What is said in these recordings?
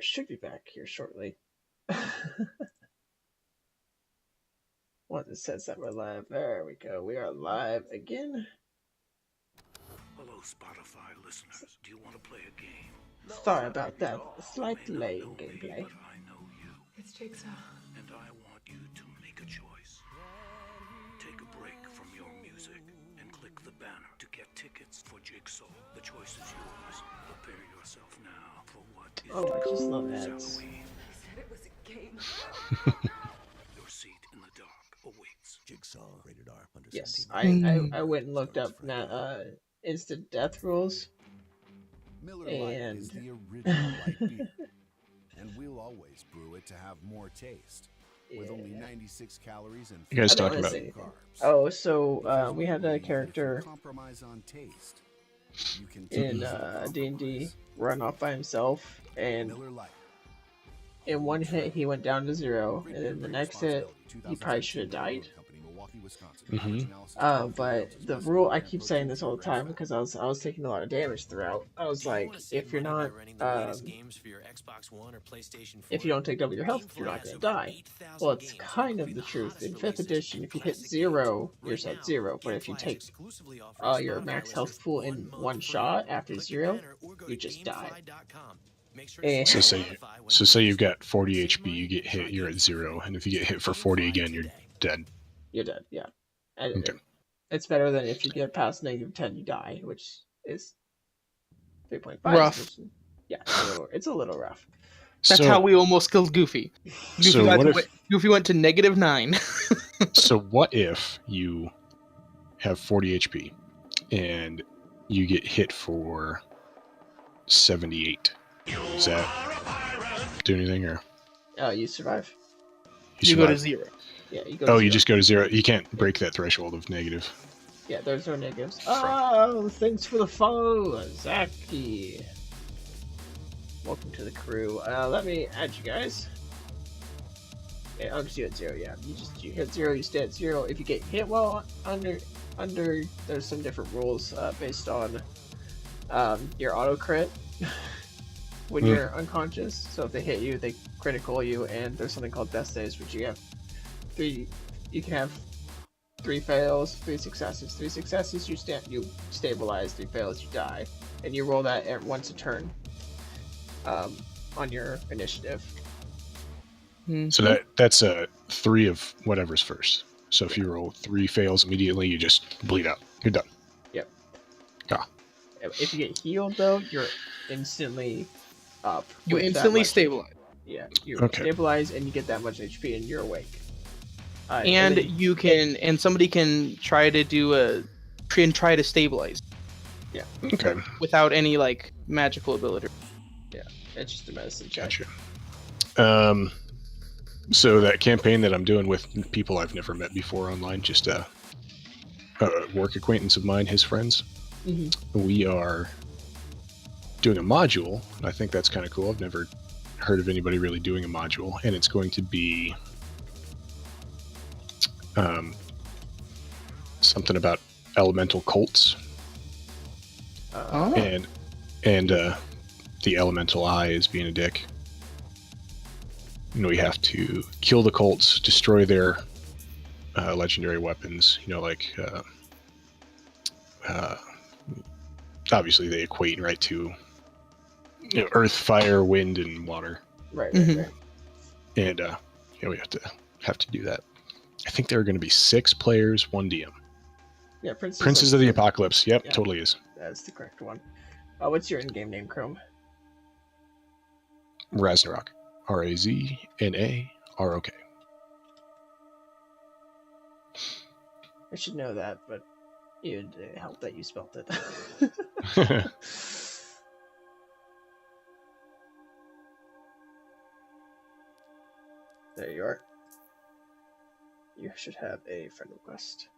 should be back here shortly. Once it says that we're live, there we go. We are live again. Hello, Spotify listeners. Do you want to play a game? Sorry about that. A slight delay in gameplay. But I know you. It's Jigsaw. And I want you to make a choice. Take a break from your music and click the banner to get tickets for Jigsaw. The choice is yours. Prepare yourself now for what is Oh, I just love Shall ads. we? I said it was a game. Your seat in the dark awaits. Jigsaw, rated R, under Yes, 17. I went and looked up instant death rules. Miller Lite is and- the original light beer, and we'll always brew it to have more taste. With only 96 calories and You guys 4 talking about- carbs. Oh, so Because we had we a believe character if you compromise on taste, you can in taste D&D compromise. run off by himself, and Miller Lite. in one hit he went down to 0, and then the next hit he probably should have died. But the rule, I keep saying this all the time because I was taking a lot of damage throughout. I was like, if you're not, if you don't take double your health, you're not gonna die. Well, it's kind of the truth. In 5th edition, if you hit 0, you're set 0. But if you take your max health pool in one shot after 0, you just die. And So say you've got 40 HP, you get hit, you're at 0, and if you get hit for 40 again, you're dead. you're dead. Yeah, and Okay. it's better than if you get past -10, you die, which is 3.5. Rough. Yeah, it's a little rough. That's so, how we almost killed Goofy. Goofy, So what if- Goofy went to -9. So what if you have 40 HP and you get hit for 78? Does that do anything, or You survive. You go to survive? 0. Yeah, you go. Oh, to you 0. just go to 0. You can't break that threshold of negative. Yeah, there's no negatives. Oh, thanks for the follow, Zaki. Welcome to the crew. Let me add you guys. Yeah, I'll just do it 0. Yeah, you hit 0, you stay at 0. If you get hit while under, there's some different rules based on your auto crit when you're unconscious. So if they hit you, they critical you, and there's something called death saves, which you have 3. You can have 3 fails, 3 successes. 3 successes, you stabilize. 3 fails, you die, and you roll that at once a turn. On your initiative. So that's 3 of whatever's first. So if you roll 3 fails immediately, you just bleed out. You're done. Yep. Ah. If you get healed, though, you're instantly up. You with that instantly much- stabilize. Yeah, you Okay. stabilize and you get that much HP and you're awake. And then- you can, and somebody can try to do try to stabilize Okay. without any like magical ability. it's just a medicine check. Gotcha. So that campaign that I'm doing with people I've never met before online, just a work acquaintance of mine, his friends, we are doing a module, and I think that's kind of cool. I've never heard of anybody really doing a module, and it's going to be something about elemental cults, Oh. and the elemental eye is being a dick. We have to kill the cults, destroy their legendary weapons. Like obviously they equate right to earth, fire, wind, and water, Right. Mhm. and we have to do that. I think there are going to be 6 players, 1 DM. Yeah, Princes of the Apocalypse. Yep, Yeah. totally is. That's the correct one. What's your in-game name, Chrome? Raznarok. RAZNAROK. I should know that, but it would help that you spelt it. There you are. You should have a friend request.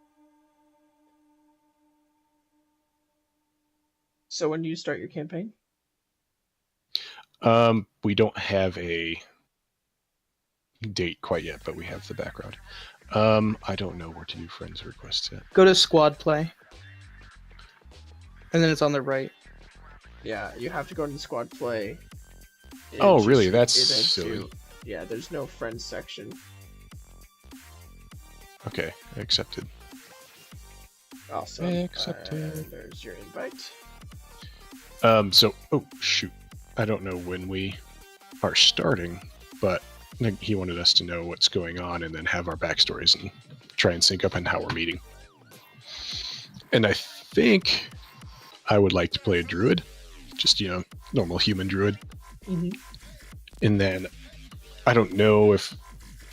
So when do you start your campaign? We don't have a date quite yet, but we have the background. I don't know where to do friends requests yet. Go to squad play, and then it's on the right. Yeah, you have to go to the squad play Oh, It's really? just- That's it has silly. to- Yeah, there's no friends section. Okay, accepted. Awesome. Accepted. There's your invite. So, oh shoot, I don't know when we are starting, but he wanted us to know what's going on and then have our backstories and try and sync up on how we're meeting. And I think I would like to play a druid, just normal human druid. Mm-hmm. And then I don't know if,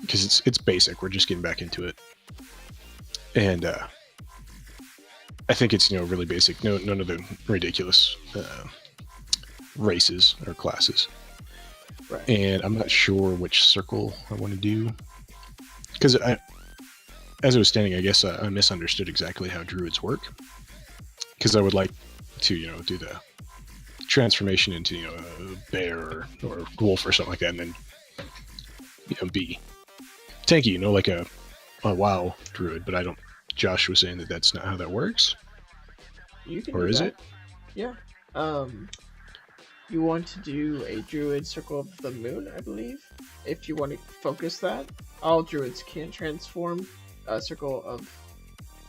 because it's basic, we're just getting back into it, and I think it's really basic. None of the ridiculous races or classes. Right. And I'm not sure which circle I want to do, because as I was standing, I guess I misunderstood exactly how druids work, because I would like to do the transformation into a bear or wolf or something like that, and then be tanky, like a WoW druid. But I don't. Josh was saying that that's not how that works, You can or do is that. it? Yeah. You want to do a druid circle of the moon, I believe. If you want to focus that, all druids can transform. A circle of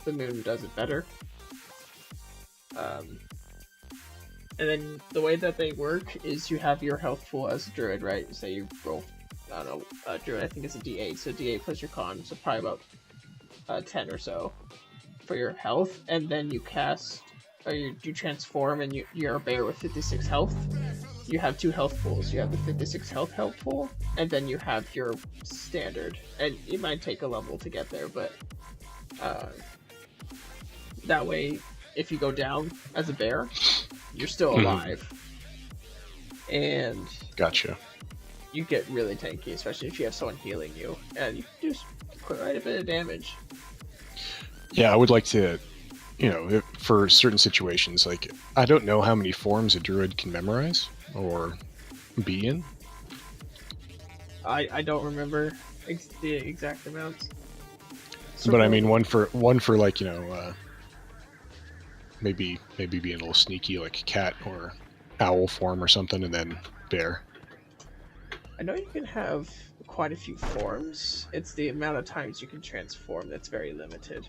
the moon does it better. And then the way that they work is you have your health pool as a druid, right? Say you roll, I don't know, druid, I think it's a d8, so d8 plus your con, so probably about 10 or so for your health, and then you cast, or you transform, and you're a bear with 56 health. You have two health pools. You have the 56 health pool, and then you have your standard, and it might take a level to get there, but that way, if you go down as a bear, you're still alive. And Gotcha. you get really tanky, especially if you have someone healing you, and you can do quite a bit of damage. Yeah, I would like to, for certain situations, like, I don't know how many forms a druid can memorize or be in. I don't remember the exact amounts. But I mean, one for like, maybe being a little sneaky, like cat or owl form or something, and then bear. I know you can have quite a few forms. It's the amount of times you can transform that's very limited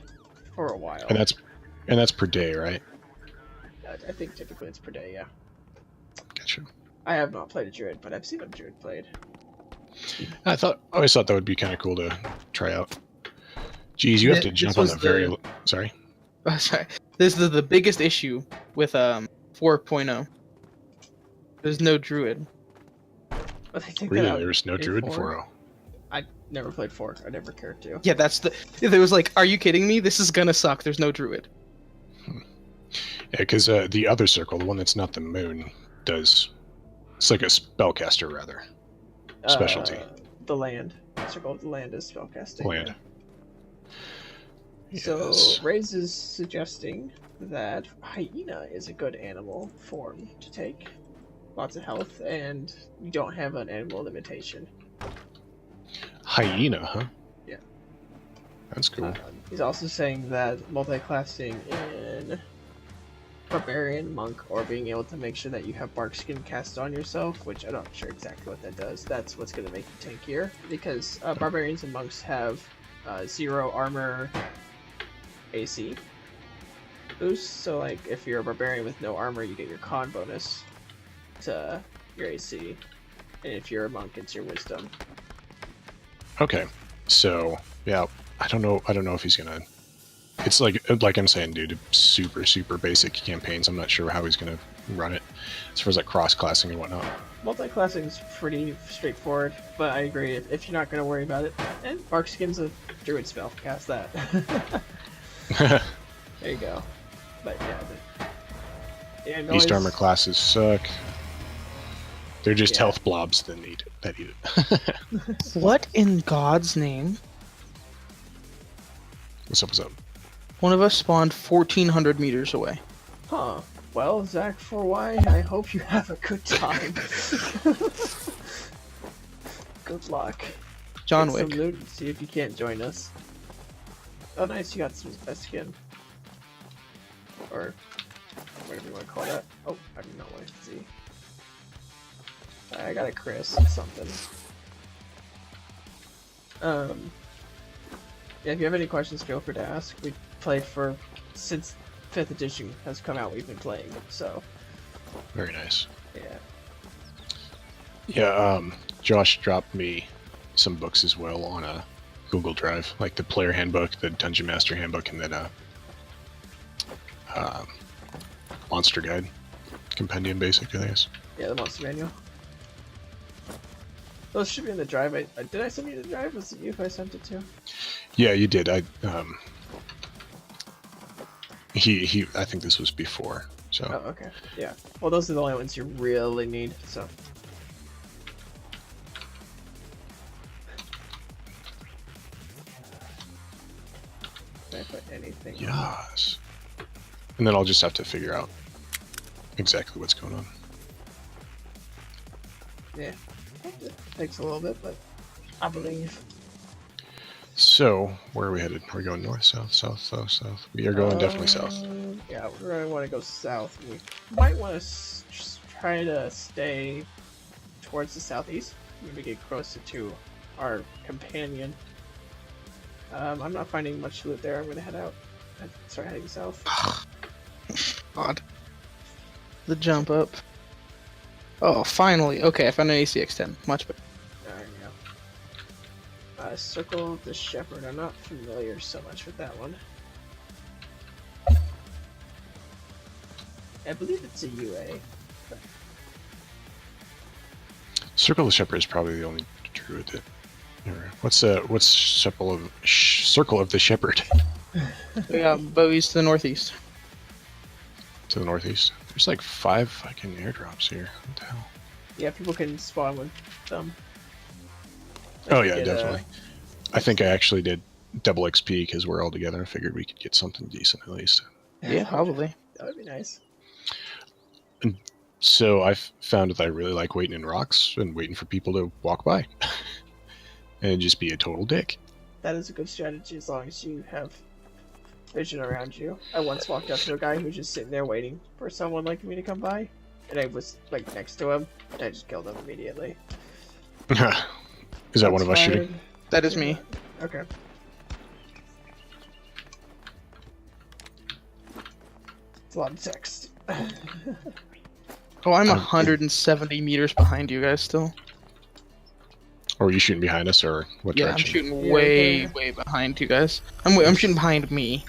for a while. And that's per day, right? I think typically it's per day, yeah. Gotcha. I have not played a druid, but I've seen a druid played. I always thought that would be kind of cool to try out. Geez, you have to This jump on was the very... the- Sorry? Oh, sorry. This is the biggest issue with 4.0. There's no druid. But they take Really? that out There was no in druid in 4? 4.0? I never played 4. I never cared to. Yeah, that's the. It was like, are you kidding me? This is gonna suck. There's no druid. Yeah, because the other circle, the one that's not the moon, does... It's like a spellcaster, rather. Specialty. The land. Circle of the land is spellcasting. Land. So, Yes. Raze is suggesting that hyena is a good animal form to take. Lots of health, and you don't have an animal limitation. Hyena, huh? Yeah. That's cool. He's also saying that multi-classing in Barbarian, Monk, or being able to make sure that you have Bark Skin cast on yourself, which I'm not sure exactly what that does. That's what's going to make you tankier, because Barbarians and Monks have 0 armor AC boost, so like if you're a Barbarian with no armor, you get your con bonus to your AC, and if you're a Monk, it's your Wisdom. Okay. So, yeah, I don't know if he's gonna... It's like I'm saying, dude, super, super basic campaigns. I'm not sure how he's gonna run it as far as like cross-classing and whatnot. Multi-classing is pretty straightforward, but I agree, if you're not going to worry about it, and Barkskin's a druid spell, cast that. There you go. But yeah, Beast armor classes suck. They're just Yeah. health blobs that need it. What in God's name? What's up? One of us spawned 1,400 meters away. Huh. Well, Zach 4Y, I hope you have a good time. Good luck. John Get some Wick. loot and see if you can't join us. Oh, nice, you got some skin. Or whatever you want to call that. Oh, I do not want to see. I got a Chris something. Yeah, if you have any questions, feel free to ask. We played for since 5th edition has come out. We've been playing, so Very nice. yeah. Yeah, Josh dropped me some books as well on a Google Drive, like the player handbook, the Dungeon Master handbook, and then a monster guide compendium, basically, I guess. Yeah, the monster manual. Those should be in the drive. Did I send you the drive? Was it you who I sent it to? Yeah, you did. I think this was before. So Oh, okay. Yeah. Well, those are the only ones you really need. So. Did I put anything? yes. And then I'll just have to figure out exactly what's going on. Yeah. It takes a little bit, but I believe. So where are we headed? Are we going north, south, south, south, south? We are going definitely south. Yeah, we're gonna want to go south. We might want to try to stay towards the southeast. Maybe get closer to our companion. I'm not finding much loot there. I'm gonna head out and start heading south. Odd. The jump up. Oh, finally. Okay, I found an ACX-10. Much better. There we go. Circle of the Shepherd. I'm not familiar so much with that one. I believe it's a UA. Circle of the Shepherd is probably the only druid that. What's Circle of the Shepherd? We got Bowie's to the northeast. To the northeast. There's like 5 fucking airdrops here. What the hell? Yeah, people can spawn with them. Oh yeah, Get, definitely. I think I actually did double XP because we're all together. I figured we could get something decent at least. Yeah, probably. That would be nice. So I've found that I really like waiting in rocks and waiting for people to walk by. And just be a total dick. That is a good strategy as long as you have vision around you. I once walked up to a guy who was just sitting there waiting for someone like me to come by, and I was like next to him, and I just killed him immediately. Is that one of us shooting? That is me. Okay. It's a lot of text. Oh, I'm 170 meters behind you guys still. Or are you shooting behind us, or what Yeah, direction? I'm shooting Yeah, way, okay. way behind you guys. I'm shooting behind me.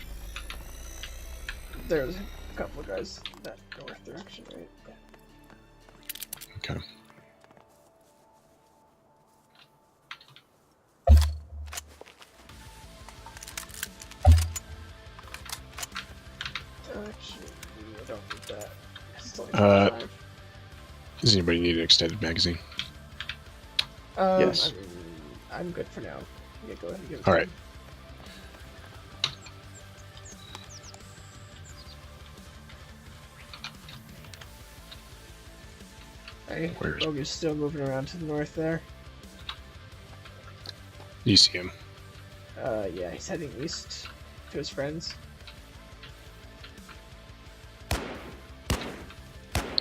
There's a couple of guys in that north direction, right? Yeah. Okay. Actually, I don't need that. It's only Uh, 5. Does anybody need an extended magazine? Yes. I mean, I'm good for now. Yeah, go ahead and give it All to right. me. Hey, Where's- Bogey's still moving around to the north there. You see him. Yeah, he's heading east to his friends.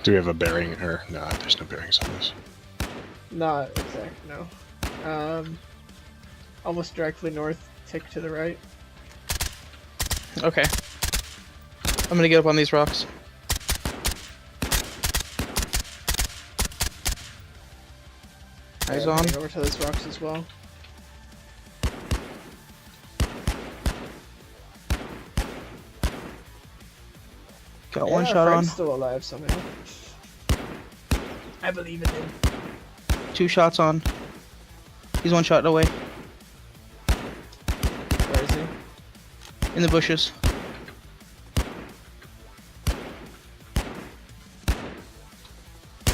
Do we have a bearing? Or no, there's no bearings on this. Not exact, no. Almost directly north, tick to the right. Okay. I'm gonna get up on these rocks. Eyes I'm on. heading over to those rocks as well. Got one Yeah, shot on. Frank's still alive somehow. I believe in him. 2 shots on. He's 1 shot away. Where is he? In the bushes.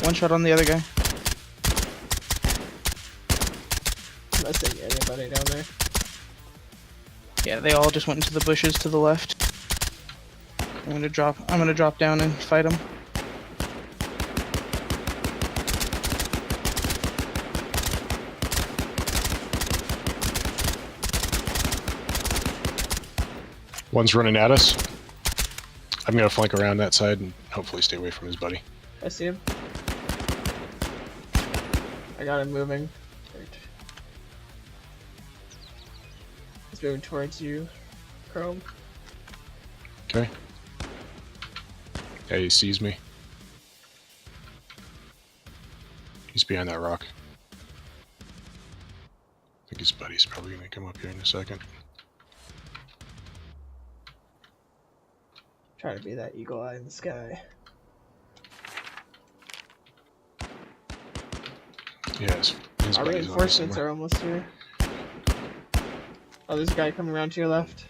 One shot on the other guy. I'm not seeing anybody down there. Yeah, they all just went into the bushes to the left. I'm gonna drop down and fight them. One's running at us. I'm gonna flank around that side and hopefully stay away from his buddy. I see him. I got him moving. Right. He's moving towards you, Chrome. Okay. Yeah, he sees me. He's behind that rock. I think his buddy's probably gonna come up here in a second. Try to be that eagle eye in the sky. Yeah, his Our buddy's on reinforcements somewhere. are almost here. Oh, there's a guy coming around to your left.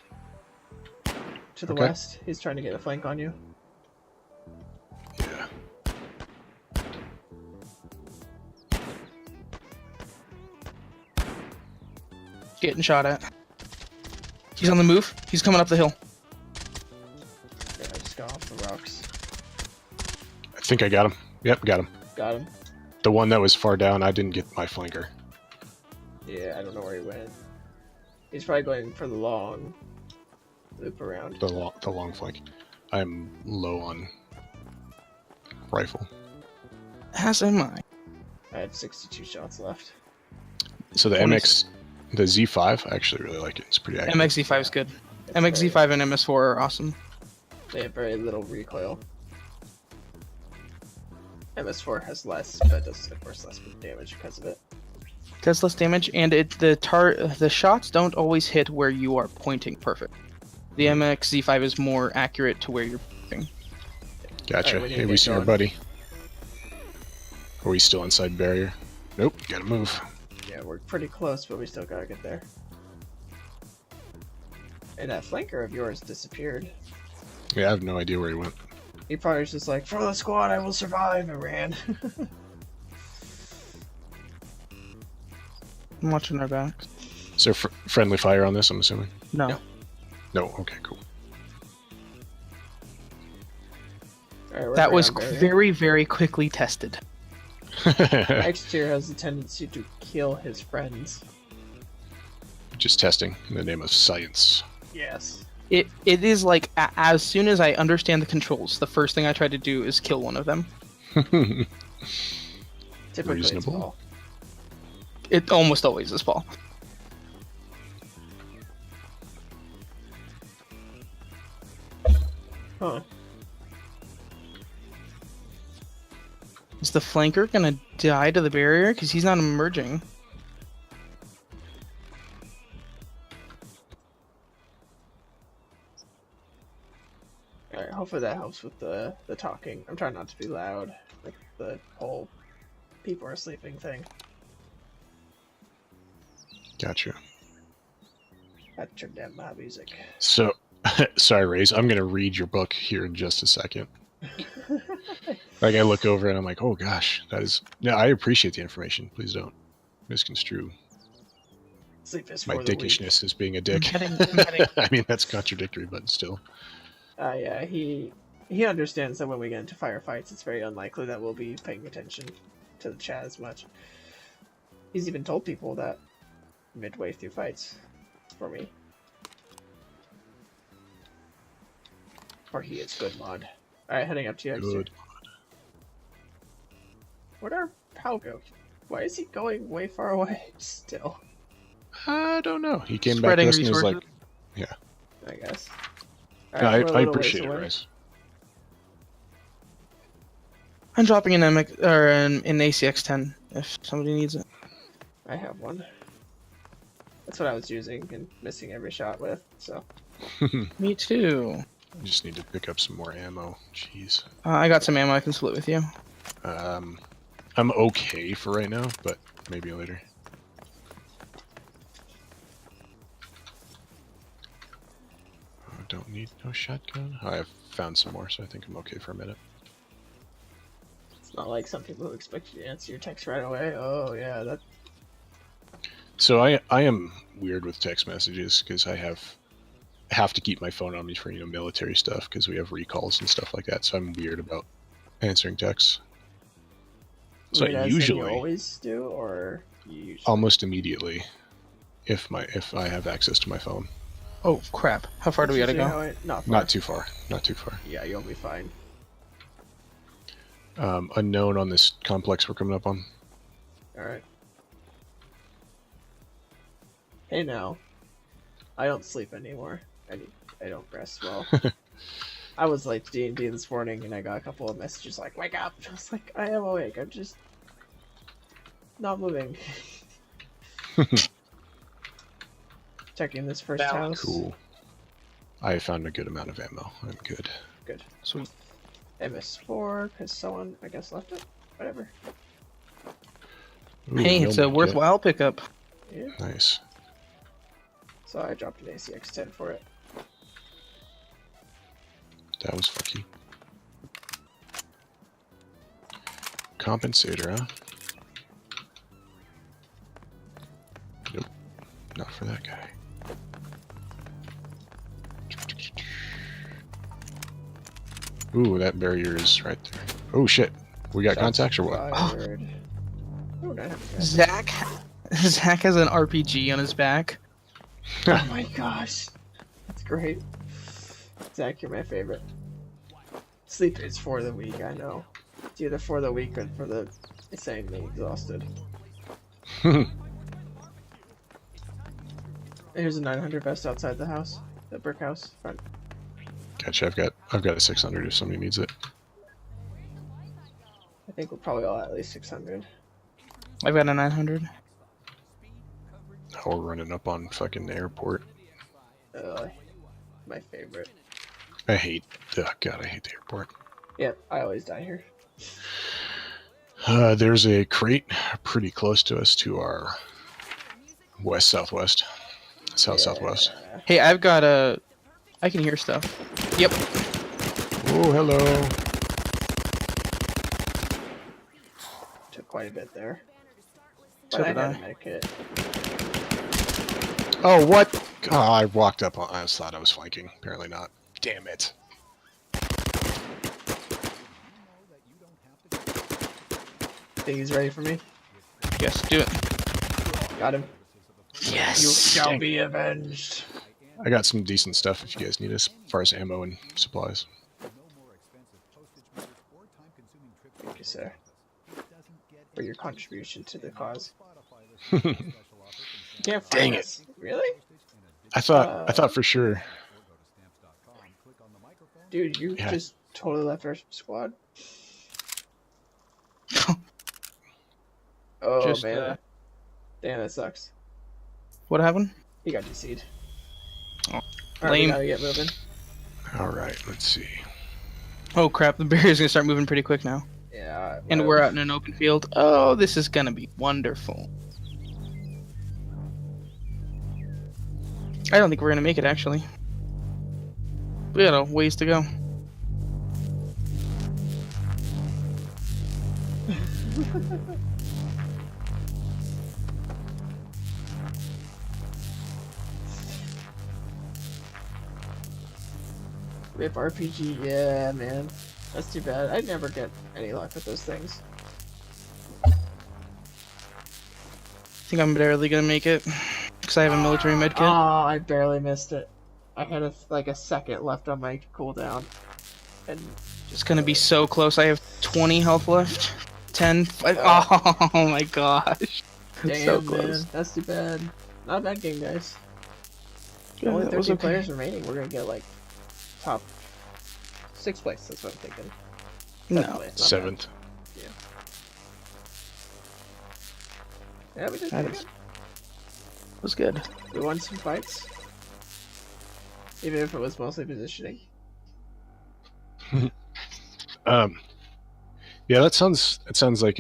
To the Okay. west. He's trying to get a flank on you. Yeah. Getting shot at. He's on the move. He's coming up the hill. Yeah, I just got off the rocks. I think I got him. Yep, got him. Got him. The one that was far down, I didn't get my flanker. Yeah, I don't know where he went. He's probably going for the long loop around. The long flank. I'm low on rifle. As am I. I have 62 shots left. So the 20. MX, the Z5, I actually really like it. It's pretty accurate. MXZ5 is good. It's MXZ5 and MS4 are awesome. They have very little recoil. MS4 has less, but does of course less damage because of it. Does less damage, and the shots don't always hit where you are pointing perfect. The MXZ5 is more accurate to where you're pointing. Gotcha. Alright, we need Hey, to we get see our going. buddy. Are we still inside barrier? Nope, gotta move. Yeah, we're pretty close, but we still gotta get there. And that flanker of yours disappeared. Yeah, I have no idea where he went. He probably was just like, for the squad, I will survive, and ran. I'm watching our backs. Is there friendly fire on this, I'm assuming? No. No. No, okay, cool. Alright, we're That right was on barrier. very, very quickly tested. X tier has a tendency to kill his friends. Just testing in the name of science. Yes. It is like as soon as I understand the controls, the first thing I try to do is kill one of them. Typically it's Reasonable. Paul. It almost always is Paul. Huh. Is the flanker gonna die to the barrier? Because he's not emerging. Alright, hopefully that helps with the talking. I'm trying not to be loud. Like the whole people are sleeping thing. Gotcha. I turned down my music. So, sorry, Raze, I'm gonna read your book here in just a second. Like, I look over and I'm like, oh gosh, that is... No, I appreciate the information. Please don't misconstrue Sleep is my for the weak. dickishness as being a dick. I'm heading- I mean, that's contradictory, but still. Yeah, he understands that when we get into firefights, it's very unlikely that we'll be paying attention to the chat as much. He's even told people that midway through fights for me. Or he is good mod. Alright, heading up to you. Good. Where'd our pal go? Why is he going way far away still? I don't know. He came Spreading back to us and was like, resources. I guess. no, Alright, we're a I little appreciate ways it, away. Raze. I'm dropping an MX or an ACX-10 if somebody needs it. I have one. That's what I was using and missing every shot with, so. Me too. I just need to pick up some more ammo. Jeez. I got some ammo I can split with you. I'm okay for right now, but maybe later. I don't need no shotgun. I've found some more, so I think I'm okay for a minute. It's not like some people who expect you to answer your text right away. Oh, yeah, that. So I am weird with text messages because I have to keep my phone on me for military stuff because we have recalls and stuff like that. So I'm weird about answering texts. So weird I as in usually you always do, or you usually. almost immediately if I have access to my phone. Oh crap! How far do we gotta go? Not far. Not too far. Not too far. Yeah, you'll be fine. Unknown on this complex we're coming up on. Alright. Hey now. I don't sleep anymore. I don't rest well. I was like D&D this morning and I got a couple of messages like, wake up! I was like, I am awake, I'm just not moving. Checking this first house. Cool. I found a good amount of ammo. I'm good. Good. Sweet. MS4, because someone, I guess, left it. Whatever. Ooh, Hey, it's a Millman worthwhile pickup. Yeah. kit. Nice. So I dropped an ACX-10 for it. That was funky. Compensator, huh? Nope. Not for that guy. Ooh, that barrier is right there. Oh shit. We got Shots contacts or what? fired. Oh, no, I haven't got it. Zach has an RPG on his back. Oh my gosh. That's great. Zach, you're my favorite. Sleep is for the weak, I know. It's either for the weak or for the insanely exhausted. Here's a 900 vest outside the house. The brick house. Front. Gotcha, I've got a 600 if somebody needs it. I think we're probably all at least 600. I've got a 900. Oh, we're running up on fucking airport. My favorite. I hate, oh god, I hate the airport. Yep, I always die here. There's a crate pretty close to us to our west-southwest. South-southwest. Yeah. Hey, I've got a... I can hear stuff. Yep. Oh, hello. Took quite a bit there. So But I did had I. a medkit. Oh, what? Oh, I walked up on, I just thought I was flanking. Apparently not. Damn it. Think he's ready for me? Yes, do it. Got him. Yes. You shall Dang. be avenged. I got some decent stuff if you guys need as far as ammo and supplies. Thank you, sir, for your contribution to the cause. Can't find Dang it. us. Really? I thought for sure. Dude, you Yeah. just totally left our squad. Oh, Just, man. Damn, that sucks. What happened? He got DC'd. Oh, Alright, we lame. gotta get moving. Alright, let's see. Oh crap, the barrier's gonna start moving pretty quick now. Yeah. And we're out in an open field. Oh, this is gonna be wonderful. I don't think we're gonna make it, actually. We got a ways to go. Rip RPG, yeah, man. That's too bad. I never get any luck with those things. I think I'm barely gonna make it. Because I have a military medkit. Oh, I barely missed it. I had a second left on my cooldown. And It's gonna be so close. I have 20 health left. 10. 5. Oh my gosh. damn, So man. close. That's too bad. Not a bad game, guys. Yeah, Only that was 13 okay. players remaining. We're gonna get like top 6th place. That's what I'm thinking. No. Seventh place, not 7th. bad. Yeah, we did That pretty is- good. Was good. We won some fights. Even if it was mostly positioning. Yeah, that sounds like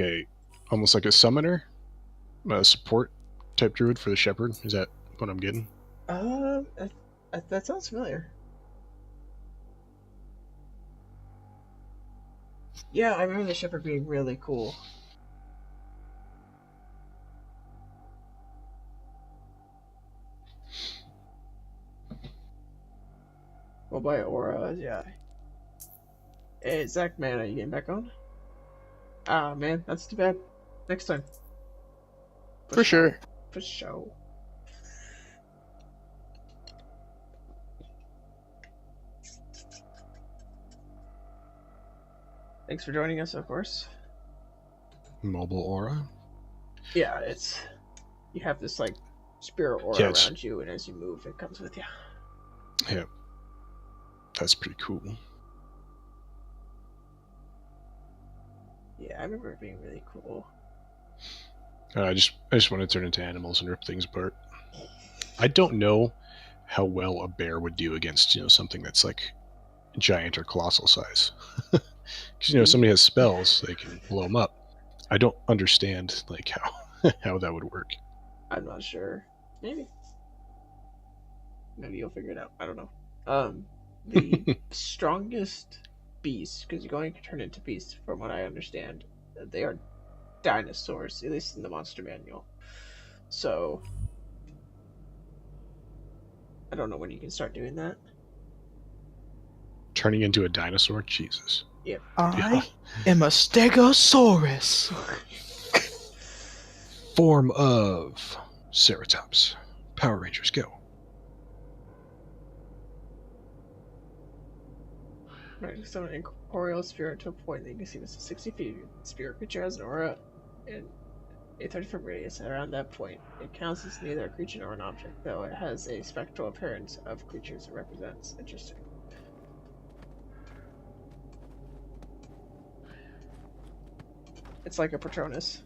almost like a summoner, a support type druid for the shepherd. Is that what I'm getting? That sounds familiar. Yeah, I remember the shepherd being really cool. Well, by Aura, yeah. Hey, Zach, man, are you getting back on? Ah, man, that's too bad. Next time. For sure. For sure. Thanks for joining us, of course. Mobile aura. Yeah, it's you have this like spirit aura Yeah, it's- around you, and as you move, it comes with you. Yeah, that's pretty cool. Yeah, I remember it being really cool. I just want to turn into animals and rip things apart. I don't know how well a bear would do against something that's like giant or colossal size. Because if somebody has spells, they can blow them up. I don't understand like how that would work. I'm not sure. Maybe you'll figure it out. I don't know. The strongest beasts, because you're going to turn into beasts, from what I understand, they are dinosaurs, at least in the monster manual. So I don't know when you can start doing that. Turning into a dinosaur, Jesus. I am a Stegosaurus. Form of Ceratops. Power Rangers, go. Right, so an incorporeal spirit to a point that you can see this is 60 feet. Spirit creature has an aura in a 30-foot radius around that point. It counts as neither a creature nor an object, though it has a spectral appearance of creatures it represents. Interesting. It's like a Patronus.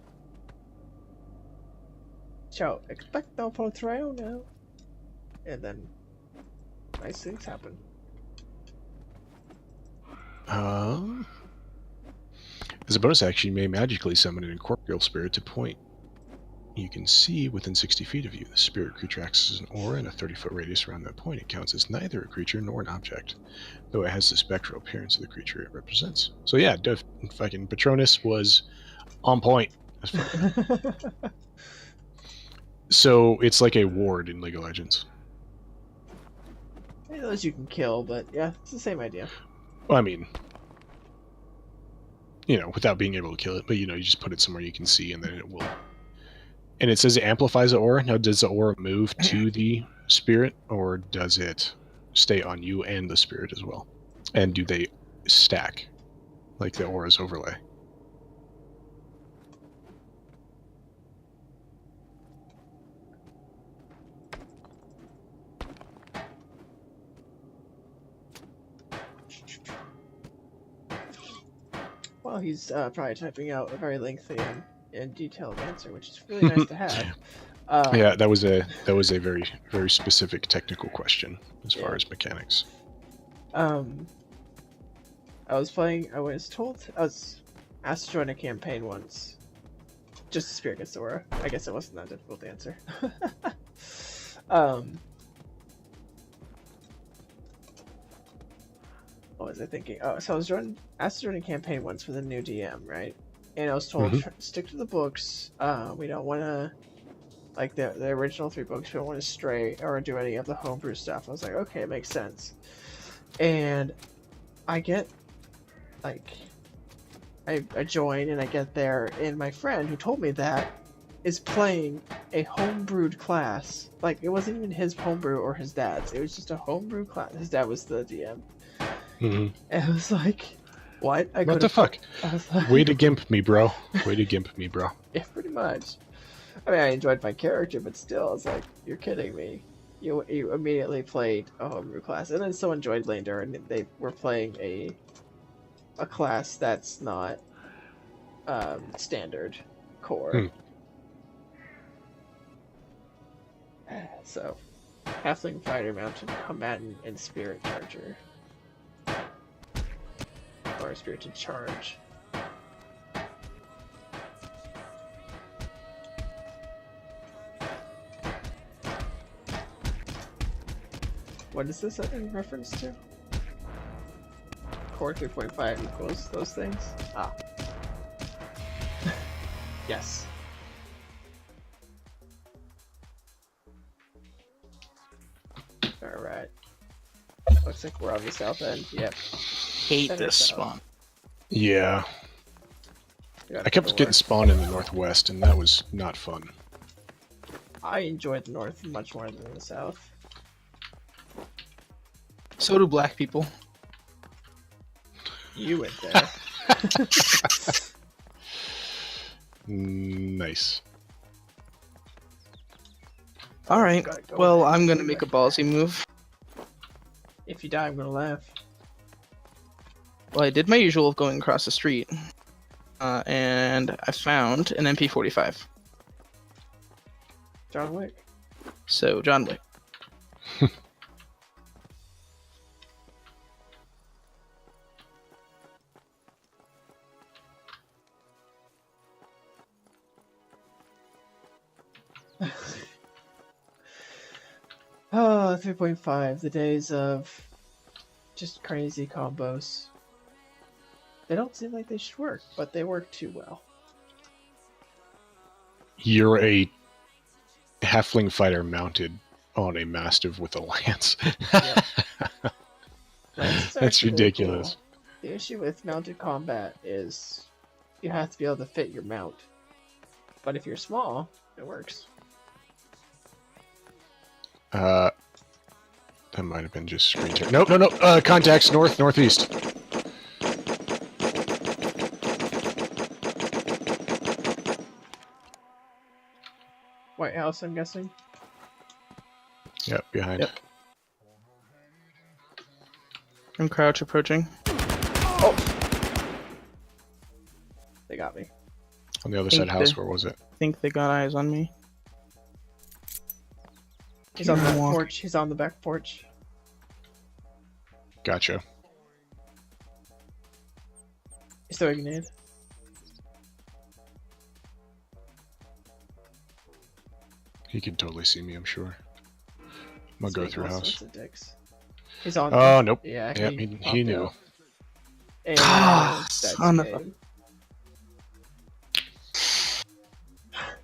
Ciao, expecto Patronus. And then nice things happen. As a bonus action, you may magically summon an incorporeal spirit to point you can see within 60 feet of you. The spirit creature acts as an aura in a 30-foot radius around that point. It counts as neither a creature nor an object, though it has the spectral appearance of the creature it represents. So yeah, fucking Patronus was on point. So it's like a ward in League of Legends. Those you can kill, but yeah, it's the same idea. Well, I mean, without being able to kill it, but you just put it somewhere you can see, and then it will. And it says it amplifies the aura. Now, does the aura move to the spirit, or does it stay on you and the spirit as well? And do they stack, like the aura's overlay? Well, he's probably typing out a very lengthy and detailed answer, which is really nice to have. Yeah, that was a very, very specific technical question as far as mechanics. I was asked to join a campaign once. Just the spirit gets the aura. I guess it wasn't that difficult to answer. What was I thinking? Oh, so I was asked to join a campaign once for the new DM, right? And I was told, stick to the books. We don't want to, like the original 3 books, we don't want to stray or do any of the homebrew stuff. I was like, okay, it makes sense. And I get, like, I join and I get there, and my friend who told me that is playing a homebrewed class. Like, it wasn't even his homebrew or his dad's. It was just a homebrew class. His dad was the DM. And I was like, what? What the fuck? Like, Way to gimp me, bro. Way to gimp me, bro. Yeah, pretty much. I mean, I enjoyed my character, but still, it's like, you're kidding me. You immediately played a homebrew class, and then someone joined later, and they were playing a class that's not standard core. So, Halfling Fighter, Mountain Combatant, and Spirit Charger. Or a Spirited Charge. What is this in reference to? Core 3.5 equals those things? Ah. Yes. Alright. Looks like we're on the south end. Yep. Hate Center this south. spawn. Yeah. Got I kept four. getting spawned in the northwest, and that was not fun. I enjoyed the north much more than the south. So do black people. You went there. Nice. All right. Gotta go Well, ahead. I'm gonna make a ballsy move. If you die, I'm gonna laugh. Well, I did my usual of going across the street, and I found an MP45. John Wick. So, John Wick. Oh, 3.5. The days of just crazy combos. They don't seem like they should work, but they work too well. You're a halfling fighter mounted on a mastiff with a lance. Lance is That's actually really ridiculous. cool. The issue with mounted combat is you have to be able to fit your mount. But if you're small, it works. That might have been just screen tear. Nope, no. Contacts north, northeast. White House, I'm guessing. Yep, behind. Yep. I'm crouch approaching. They got me. On the other Think side house, the- where was it? I think they got eyes on me. He's on the back Walk. porch. He's on the back porch. Gotcha. He's throwing a grenade. He can totally see me, I'm sure. I'm gonna go Speaking through all house. sorts of dicks. He's on. Oh, nope. Yeah, Yep, he he knew. And Ah, that's son of a- game.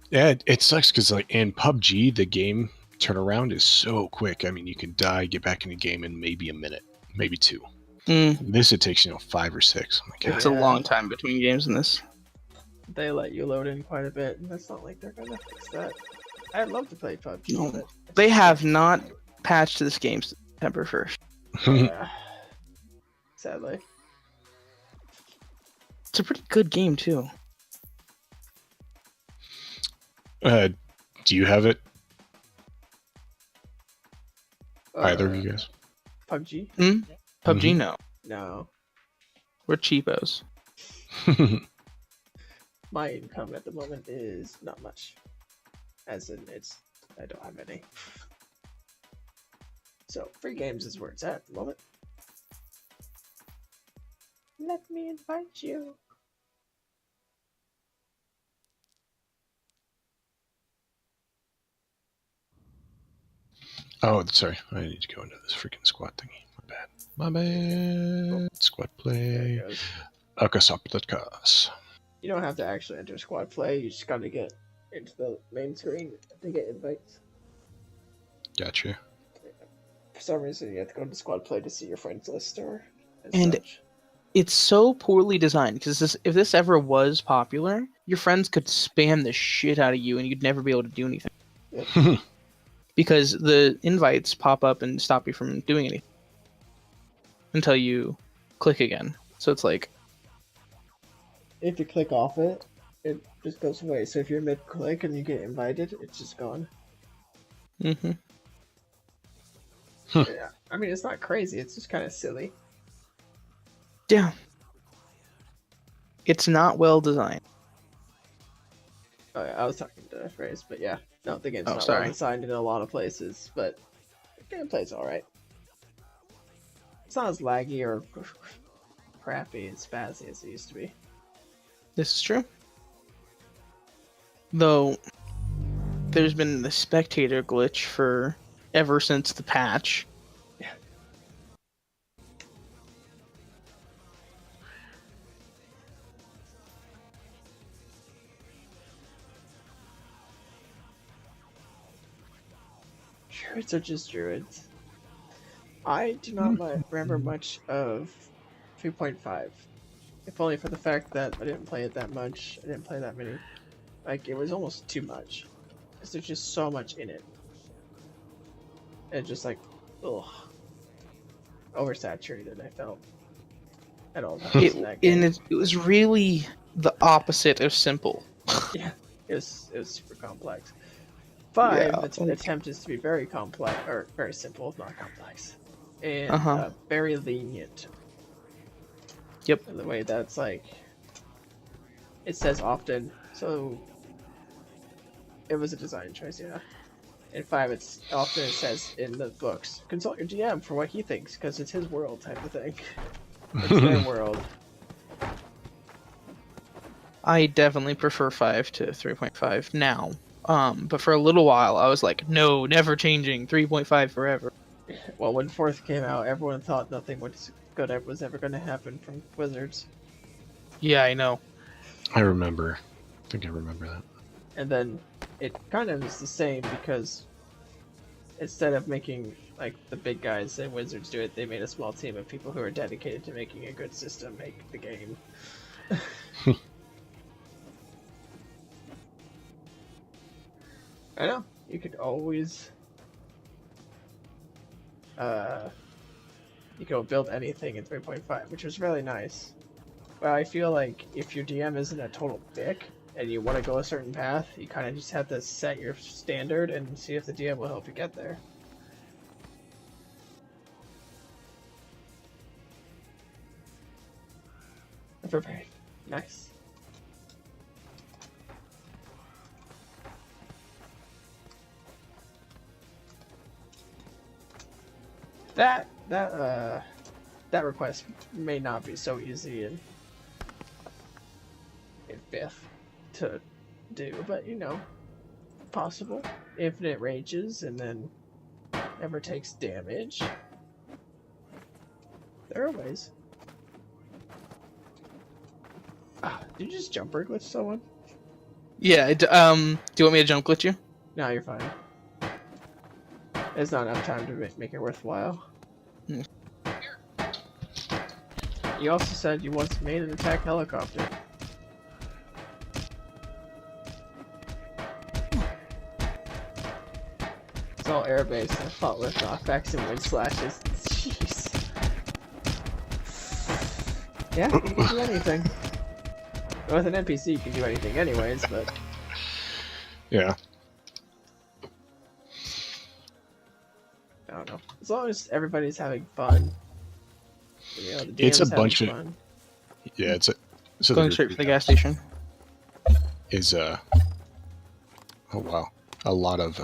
Yeah, it sucks because like in PUBG, the game turnaround is so quick. I mean, you can die, get back in the game in maybe a minute, maybe two. This it takes 5 or 6. Oh my God. It's a long time between games in this. They let you load in quite a bit, and that's not like they're gonna fix that. I'd love to play PUBG, No. but They have not patched this game since September 1st. sadly. It's a pretty good game too. Do you have it? Either of you guys? PUBG? PUBG, no. No. We're cheapos. My income at the moment is not much. As in, I don't have any. So, free games is where it's at the moment. Let me invite you. Oh, sorry. I need to go into this freaking squad thingy. My bad. Squad There play. it goes. Akasaplatkas. You don't have to actually enter squad play, you just gotta get into the main screen to get invites. Gotcha. For some reason, you have to go to squad play to see your friends list or And- such. It's so poorly designed because if this ever was popular, your friends could spam the shit out of you and you'd never be able to do anything. Because the invites pop up and stop you from doing anything until you click again. So it's like, If you click off it, it just goes away. So if you're mid-click and you get invited, it's just gone. mhm. Yeah. I mean, it's not crazy, it's just kind of silly. Yeah. It's not well designed. Oh, yeah, I was talking to Phrase, but yeah. No, the game's Oh, not sorry. well designed in a lot of places, but the gameplay's alright. It's not as laggy or crappy and spazzy as it used to be. This is true. Though, there's been the spectator glitch for ever since the patch. Yeah. Druids are just druids. I do not remember much of 3.5. If only for the fact that I didn't play it that much. I didn't play that many. Like, it was almost too much. Because there's just so much in it. And just like, ugh. Oversaturated, I felt. At all times in that game. And it was really the opposite of simple. Yeah, it was super complex. 5, Yeah, its like- attempt is to be very complex, or very simple, not complex, and Uh-huh. very lenient. Yep. In the way that's like, it says often, so it was a design choice, yeah. In 5, it says in the books, consult your DM for what he thinks, because it's his world type of thing. It's their world. I definitely prefer 5 to 3.5 now. But for a little while, I was like, no, never changing. 3.5 forever. Well, when 4th came out, everyone thought nothing good was ever going to happen from Wizards. Yeah, I know. I remember. I think I remember that. And then it kind of is the same because instead of making like the big guys and Wizards do it, they made a small team of people who are dedicated to making a good system make the game. I know. You could always you can build anything in 3.5, which was really nice. But I feel like if your DM isn't a total dick and you want to go a certain path, you kind of just have to set your standard and see if the DM will help you get there. Very nice. That request may not be so easy in 5th to do, but you know, possible. Infinite rages and then never takes damage. There are ways. Did you just jumper glitch someone? Yeah, do you want me to jump glitch you? No, you're fine. There's not enough time to make it worthwhile. Hmm. You also said you once made an attack helicopter. It's all air-based. I fought with knockbacks and wind slashes. Jeez. Yeah, you can do anything. With an NPC, you can do anything anyways, but... Yeah. I don't know. As long as everybody's having fun. You know, the It's a DM's bunch having of- fun. Yeah, it's a. So Going group straight we for the have gas station. Is oh wow, a lot of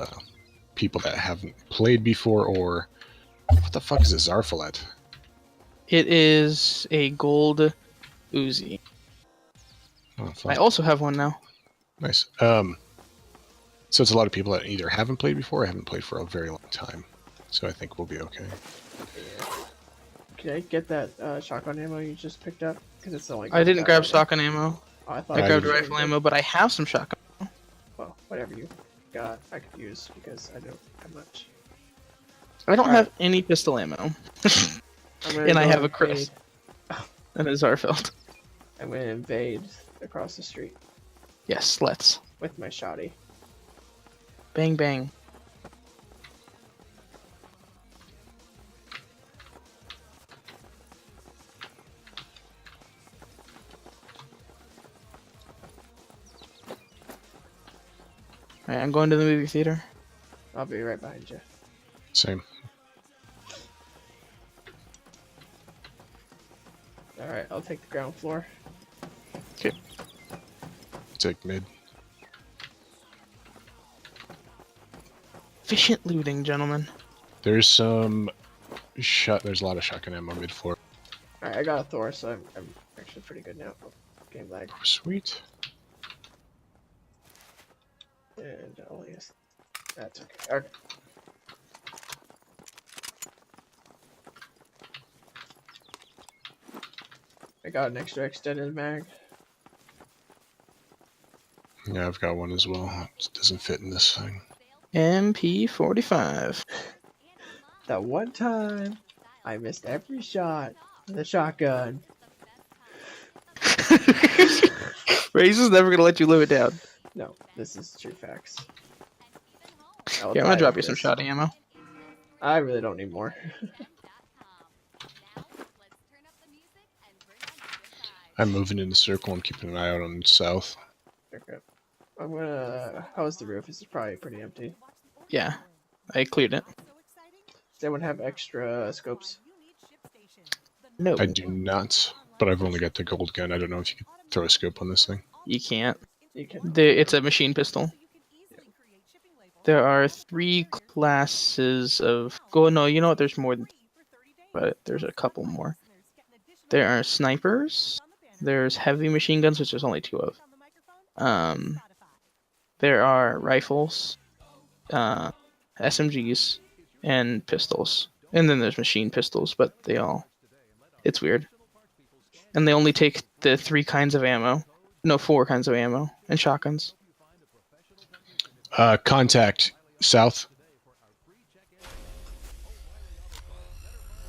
people that haven't played before, or what the fuck is a Zarfalet? It is a gold Uzi. Oh, I fuck. also have one now. Nice. So it's a lot of people that either haven't played before or haven't played for a very long time. So I think we'll be okay. Yeah. Can I get that shotgun ammo you just picked up? Because it's the only. I didn't gun grab ammo. shotgun ammo. Oh, I thought I I grabbed didn't. rifle ammo, but I have some shotgun. Well, whatever you got, I could use because I don't have much. I don't Alright. have any pistol ammo. I'm gonna And I go have a invade- Chris. And a Zarfeld. I'm gonna invade across the street Yes, let's. with my shotty. Bang bang. Alright, I'm going to the movie theater. I'll be right behind you. Same. All right, I'll take the ground floor. Take mid. Efficient looting, gentlemen. There's some There's a lot of shotgun ammo mid floor. All right, I got a Thor, so I'm actually pretty good now. Oh, game lag. Oh, sweet. And only is that's okay. Okay. I got an extra extended mag. Yeah, I've got one as well. It doesn't fit in this thing. MP45. That one time, I missed every shot with a shotgun. Raze is never gonna let you live it down. No, this is true facts. Yeah, I'm gonna drop you some shot ammo. I really don't need more. I'm moving in the circle. I'm keeping an eye out on south. Okay. I'm gonna hose the roof. This is probably pretty empty. Yeah, I cleared it. Does anyone have extra scopes? No, I do not, but I've only got the gold gun. I don't know if you could throw a scope on this thing. you can't. You can. It's a machine pistol. There are 3 classes of. Oh no, you know what? There's more than. But there's a couple more. There are snipers. There's heavy machine guns, which there's only 2 of. There are rifles, SMGs, and pistols. And then there's machine pistols, but it's weird. And they only take the 3 kinds of ammo. No, 4 kinds of ammo. And shotguns. Contact south.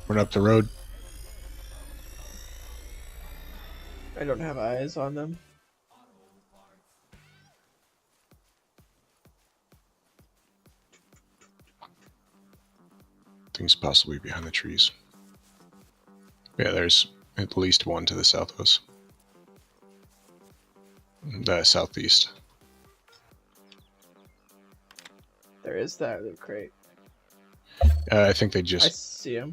Run up the road. I don't have eyes on them. Things possibly behind the trees. Yeah, there's at least one to the south of us. The southeast. There is that loot crate. I think they I just... see him.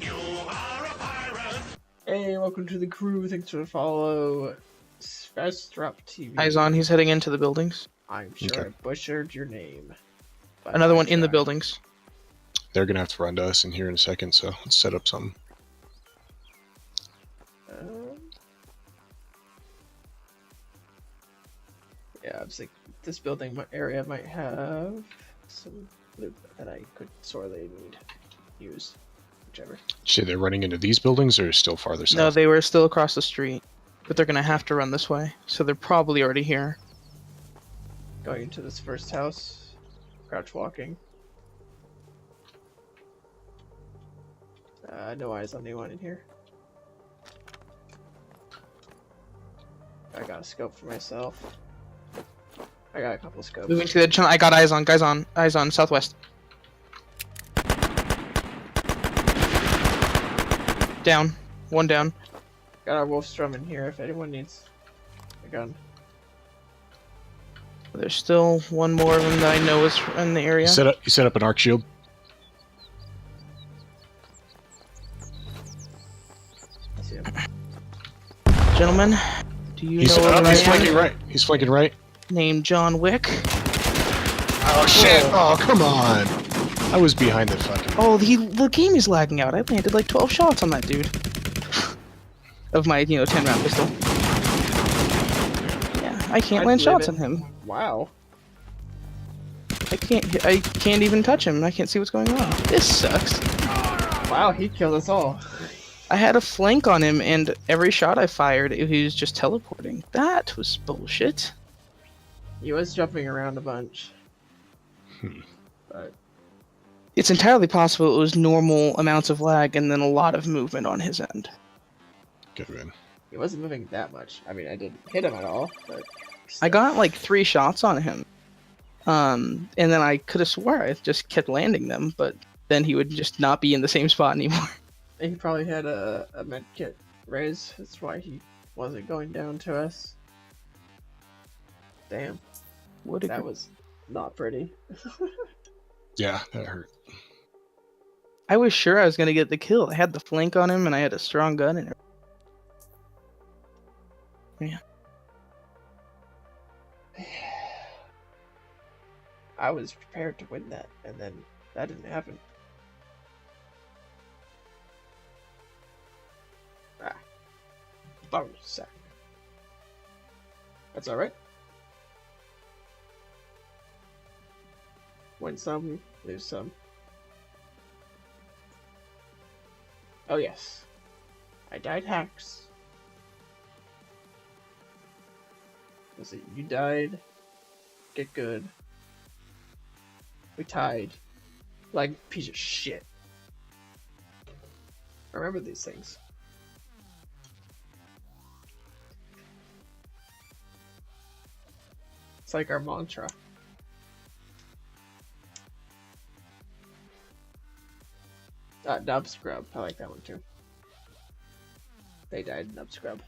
Hey, welcome to the crew. Thanks for the follow. Svestrop TV. Eyes on, he's heading into the buildings. I'm sure Okay. I butchered your name. but Another I one in the tried. buildings. They're going to have to run to us in here in a second, so let's set up something. Yeah, I was like, this building area might have some loot that I could sorely use. Whichever. Shit, they're running into these buildings or still farther south? No, they were still across the street. But they're gonna have to run this way. So they're probably already here. Going into this first house. Crouch walking. No eyes on anyone in here. I got a scope for myself. I got a couple scopes. Moving to the channel. I got eyes on. Eyes on southwest. Down. One down. Got a Wolfstrom in here if anyone needs a gun. There's still one more of them that I know is in the area. You set up an arc shield. I see him. Gentlemen, do you He's, know what I he's am? flanking right. He's flanking right. Named John Wick. Oh shit! Oh come on! I was behind the fucking. Oh, the game is lagging out. I landed like 12 shots on that dude. Of my, 10-round pistol. Yeah, I can't land shots on him. Wow. I can't even touch him. I can't see what's going on. This sucks. Wow, he killed us all. I had a flank on him, and every shot I fired, he was just teleporting. That was bullshit. He was jumping around a bunch. But It's entirely possible it was normal amounts of lag and then a lot of movement on his end. Good man. he wasn't moving that much. I mean, I didn't hit him at all, but... I got like 3 shots on him. And then I could have swore I just kept landing them, but then he would just not be in the same spot anymore. He probably had a med kit raise. That's why he wasn't going down to us. Damn, that was not pretty. Yeah, that hurt. I was sure I was gonna get the kill. I had the flank on him, and I had a strong gun and everything. Yeah. I was prepared to win that, and then that didn't happen. Bonus sack. That's alright. Win some, lose some. Oh yes. I died hacks. Was it you died? Get good. We tied. Like a piece of shit. Remember these things. It's like our mantra. Nub Scrub. I like that one too. They died Nub Scrub.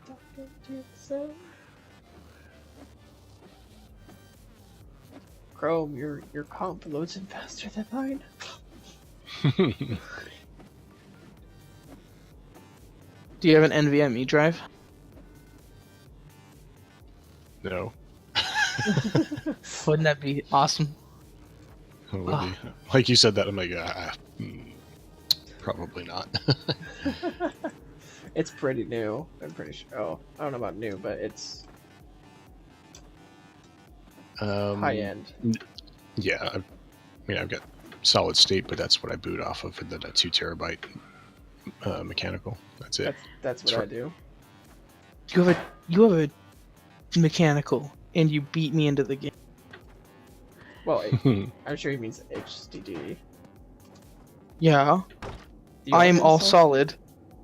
Talking to yourself. Chrome, your comp loads in faster than mine. Do you have an NVMe drive? No. Wouldn't that be awesome? It would be. Like you said that, I'm like, probably not. It's pretty new. I'm pretty sure. Oh, I don't know about new, but it's high end. Yeah, I've got solid state, but that's what I boot off of for the 2 terabyte mechanical. That's it. That's what I do. You have a mechanical, and you beat me into the game. Well, I'm sure he means HDD. Yeah, Do you I am have all installed? solid.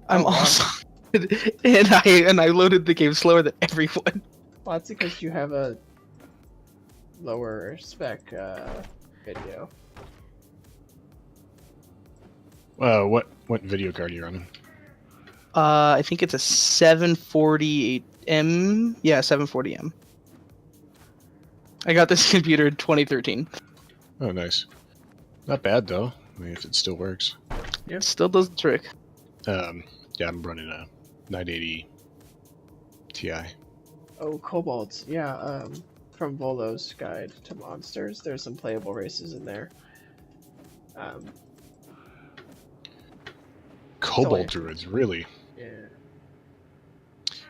I'm Oh, all wow. solid, and I loaded the game slower than everyone. Well, that's because you have a lower spec video. What video card are you running? I think it's a 740M. Yeah, 740M. I got this computer in 2013. Oh, nice. Not bad though. I mean, if it still works. It still does the trick. Yeah, I'm running a 980 Ti. Oh, Cobalt. Yeah, from Volo's Guide to Monsters, there's some playable races in there. Cobalt druids, really? Yeah.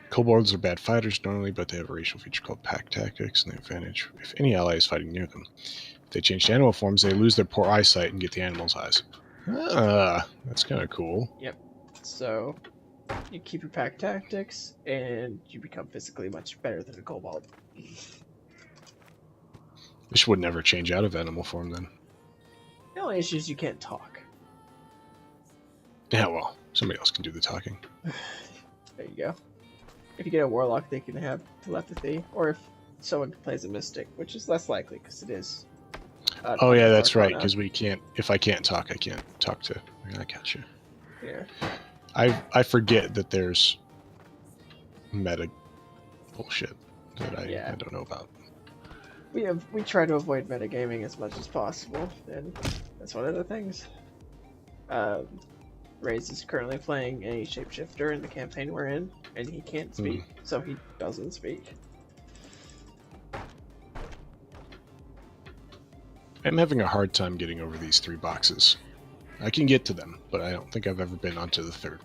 Kobolds are bad fighters normally, but they have a racial feature called pack tactics, and the advantage if any ally is fighting near them. If they change to animal forms, they lose their poor eyesight and get the animal's eyes. That's kind of cool. So, you keep your pack tactics, and you become physically much better than a Cobalt. This would never change out of animal form then. The only issue is you can't talk. Yeah, well, somebody else can do the talking. There you go. If you get a Warlock, they can have telepathy, or if someone plays a Mystic, which is less likely because it is. Oh yeah, that's right. Arcana. Because we can't. If I can't talk, I can't talk to. I got you. Yeah. I forget that there's meta bullshit that I don't know about. We try to avoid metagaming as much as possible, and that's one of the things. Raze is currently playing a shapeshifter in the campaign we're in, and he can't speak, so he doesn't speak. I'm having a hard time getting over these 3 boxes. I can get to them, but I don't think I've ever been onto the 3rd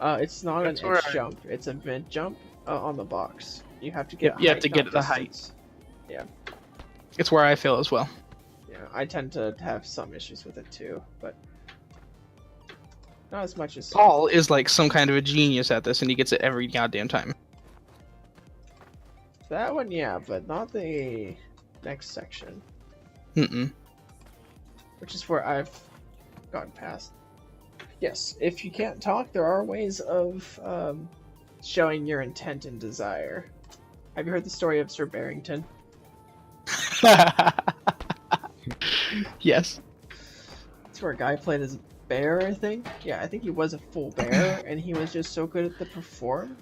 one. It's not That's an where edge jump; it's a mid jump on the box. You have to get. You have height, to get not the height. distance. It's where I fail as well. Yeah, I tend to have some issues with it too, but not as much as Paul is like some kind of a genius at this, and he gets it every goddamn time. that one. Yeah, but not the next section, Mm-mm. which is where I've gone past. Yes, if you can't talk, there are ways of showing your intent and desire. Have you heard the story of Sir Barrington? Yes. It's where a guy played as a bear, I think. Yeah, I think he was a full bear, and he was just so good at the perform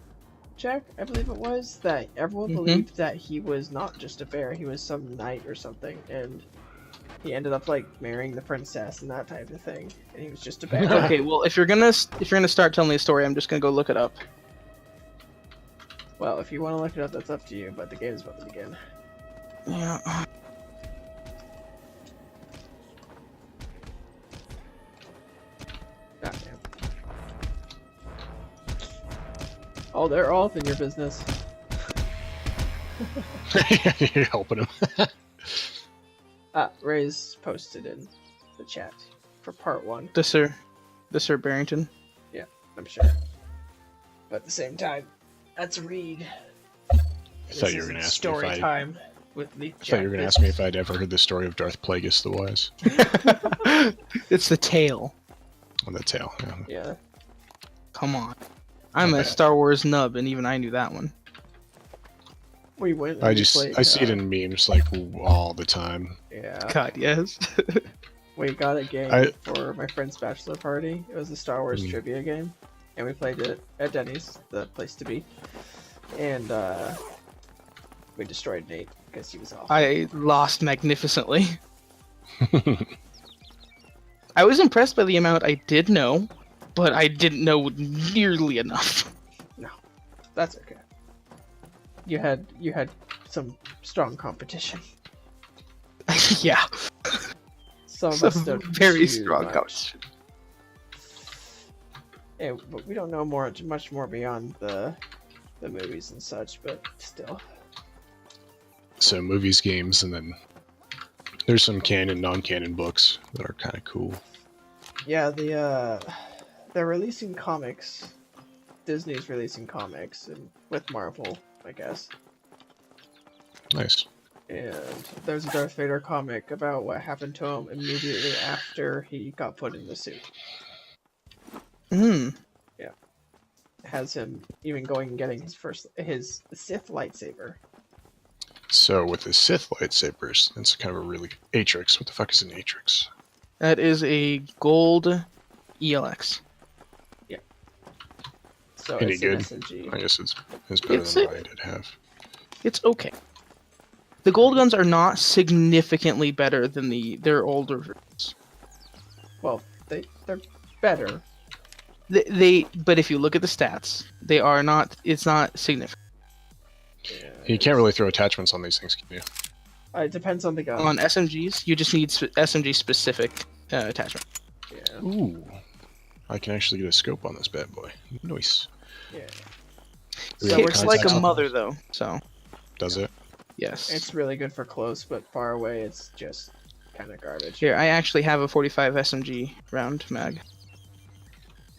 check, I believe it was, that everyone Mhm. believed that he was not just a bear, he was some knight or something, and he ended up like marrying the princess and that type of thing, and he was just a bear. Okay, well, if you're gonna start telling me a story, I'm just gonna go look it up. Well, if you want to look it up, that's up to you, but the game's about to begin. Yeah. Goddamn. Oh, they're all up in your business. You're helping him. Ray's posted in the chat for part 1, The Sir Barrington. I'm sure. But at the same time, that's a read. I thought you were gonna ask me story if I. time with the I thought you were gonna ask me if I'd ever heard the story of Darth Plagueis the Wise It's the tail. on the tail. Yeah. Yeah. Come on. I'm Not a bad. Star Wars nub, and even I knew that one. We went. and I we just played, I see it in memes like all the time. Yeah. God, yes. We got a game I- for my friend's bachelor party. It was a Star Wars Mhm. trivia game. and we played it at Denny's, the place to be, and we destroyed Nate because he was off. I lost magnificently. I was impressed by the amount I did know, but I didn't know nearly enough. No, that's okay. You had some strong competition. Yeah, Some of us some don't very too strong much. competition. Yeah, but we don't know much more beyond the movies and such, but still. So movies, games, and then there's some canon, non-canon books that are kind of cool. Yeah, they're releasing comics. Disney's releasing comics and with Marvel, I guess. Nice. And there's a Darth Vader comic about what happened to him immediately after he got put in the suit. Hmm. Has him even going and getting his Sith lightsaber. So with the Sith lightsabers, it's kind of a really Atrix. What the fuck is an Atrix? That is a gold ELX. So Any it's an good? SMG. I guess it's better It's than what I did have. It's okay. The gold guns are not significantly better than their older versions. Well, they're better. But if you look at the stats, they are not. It's not significant. Yeah, You can't really throw attachments on these things, can you? It depends on the gun. On SMGs, you just need SMG specific attachment. Yeah, Ooh. I can actually get a scope on this bad boy. Nice. yeah. We So have Kicks we're like a contacts on mother those? though. So Does it? yes. It's really good for close, but far away, it's just kind of garbage. Here, I actually have a 45 SMG round mag.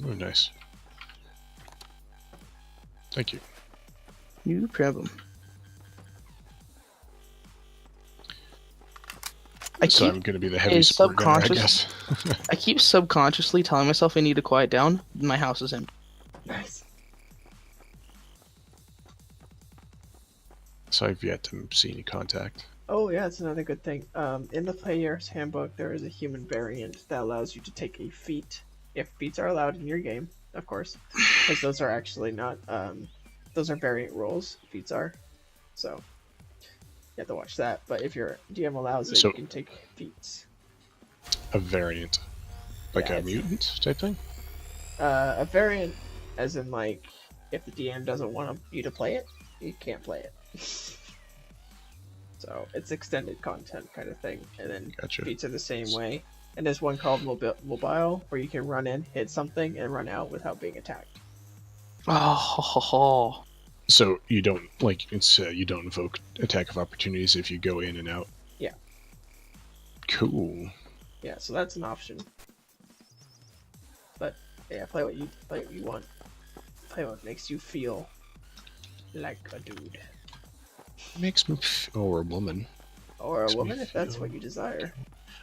Oh, nice. Thank you. No problem. So I'm going to be the heavy is support gunner, I subconscious- guess. I keep subconsciously telling myself I need to quiet down. My house is empty. Nice. So I've yet to see any contact. Oh yeah, that's another good thing. In the player's handbook, there is a human variant that allows you to take a feat, if feats are allowed in your game, of course, because those are actually not. Those are variant roles. Feats are, so you have to watch that. But if your DM allows it, So- you can take feats. A variant. Like Yeah, a it's- mutant type thing? A variant, as in like, if the DM doesn't want you to play it, you can't play it. So it's extended content kind of thing, and then Gotcha. feats are the same way. And there's one called mobile, where you can run in, hit something, and run out without being attacked. Oh, So you don't, like, it's you don't invoke attack of opportunities if you go in and out? Yeah. Cool. Yeah, so that's an option. But yeah, play what you want. Play what makes you feel like a dude Makes me or a woman. or a Makes me woman if that's feel- what you desire.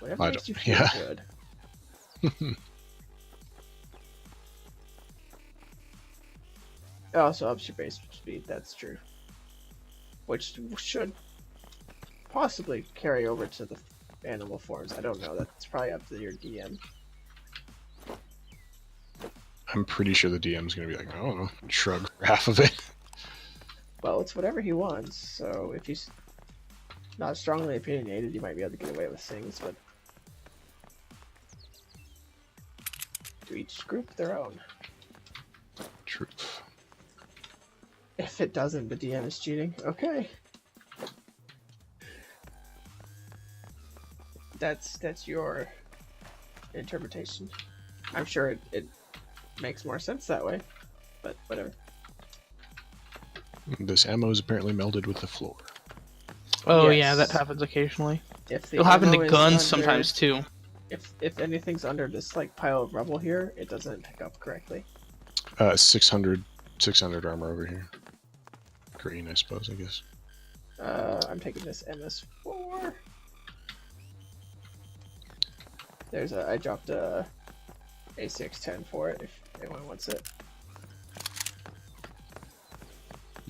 Whatever I makes don't- you feel yeah. good. It also ups your base speed. That's true. Which should possibly carry over to the animal forms. I don't know. That's probably up to your DM. I'm pretty sure the DM's gonna be like, I don't know, shrug for half of it. Well, it's whatever he wants. So if he's not strongly opinionated, you might be able to get away with things. But to each group their own. Truth. If it doesn't, the DM is cheating. Okay. That's your interpretation. I'm sure it makes more sense that way, but whatever. This ammo is apparently melded with the floor. oh Yes. yeah, that happens occasionally. If the It'll happen ammo to is guns under- sometimes too. If anything's under this like pile of rubble here, it doesn't pick up correctly. 600 armor over here. Green, I suppose, I guess. I'm taking this MS4. I dropped a A610 for it if anyone wants it.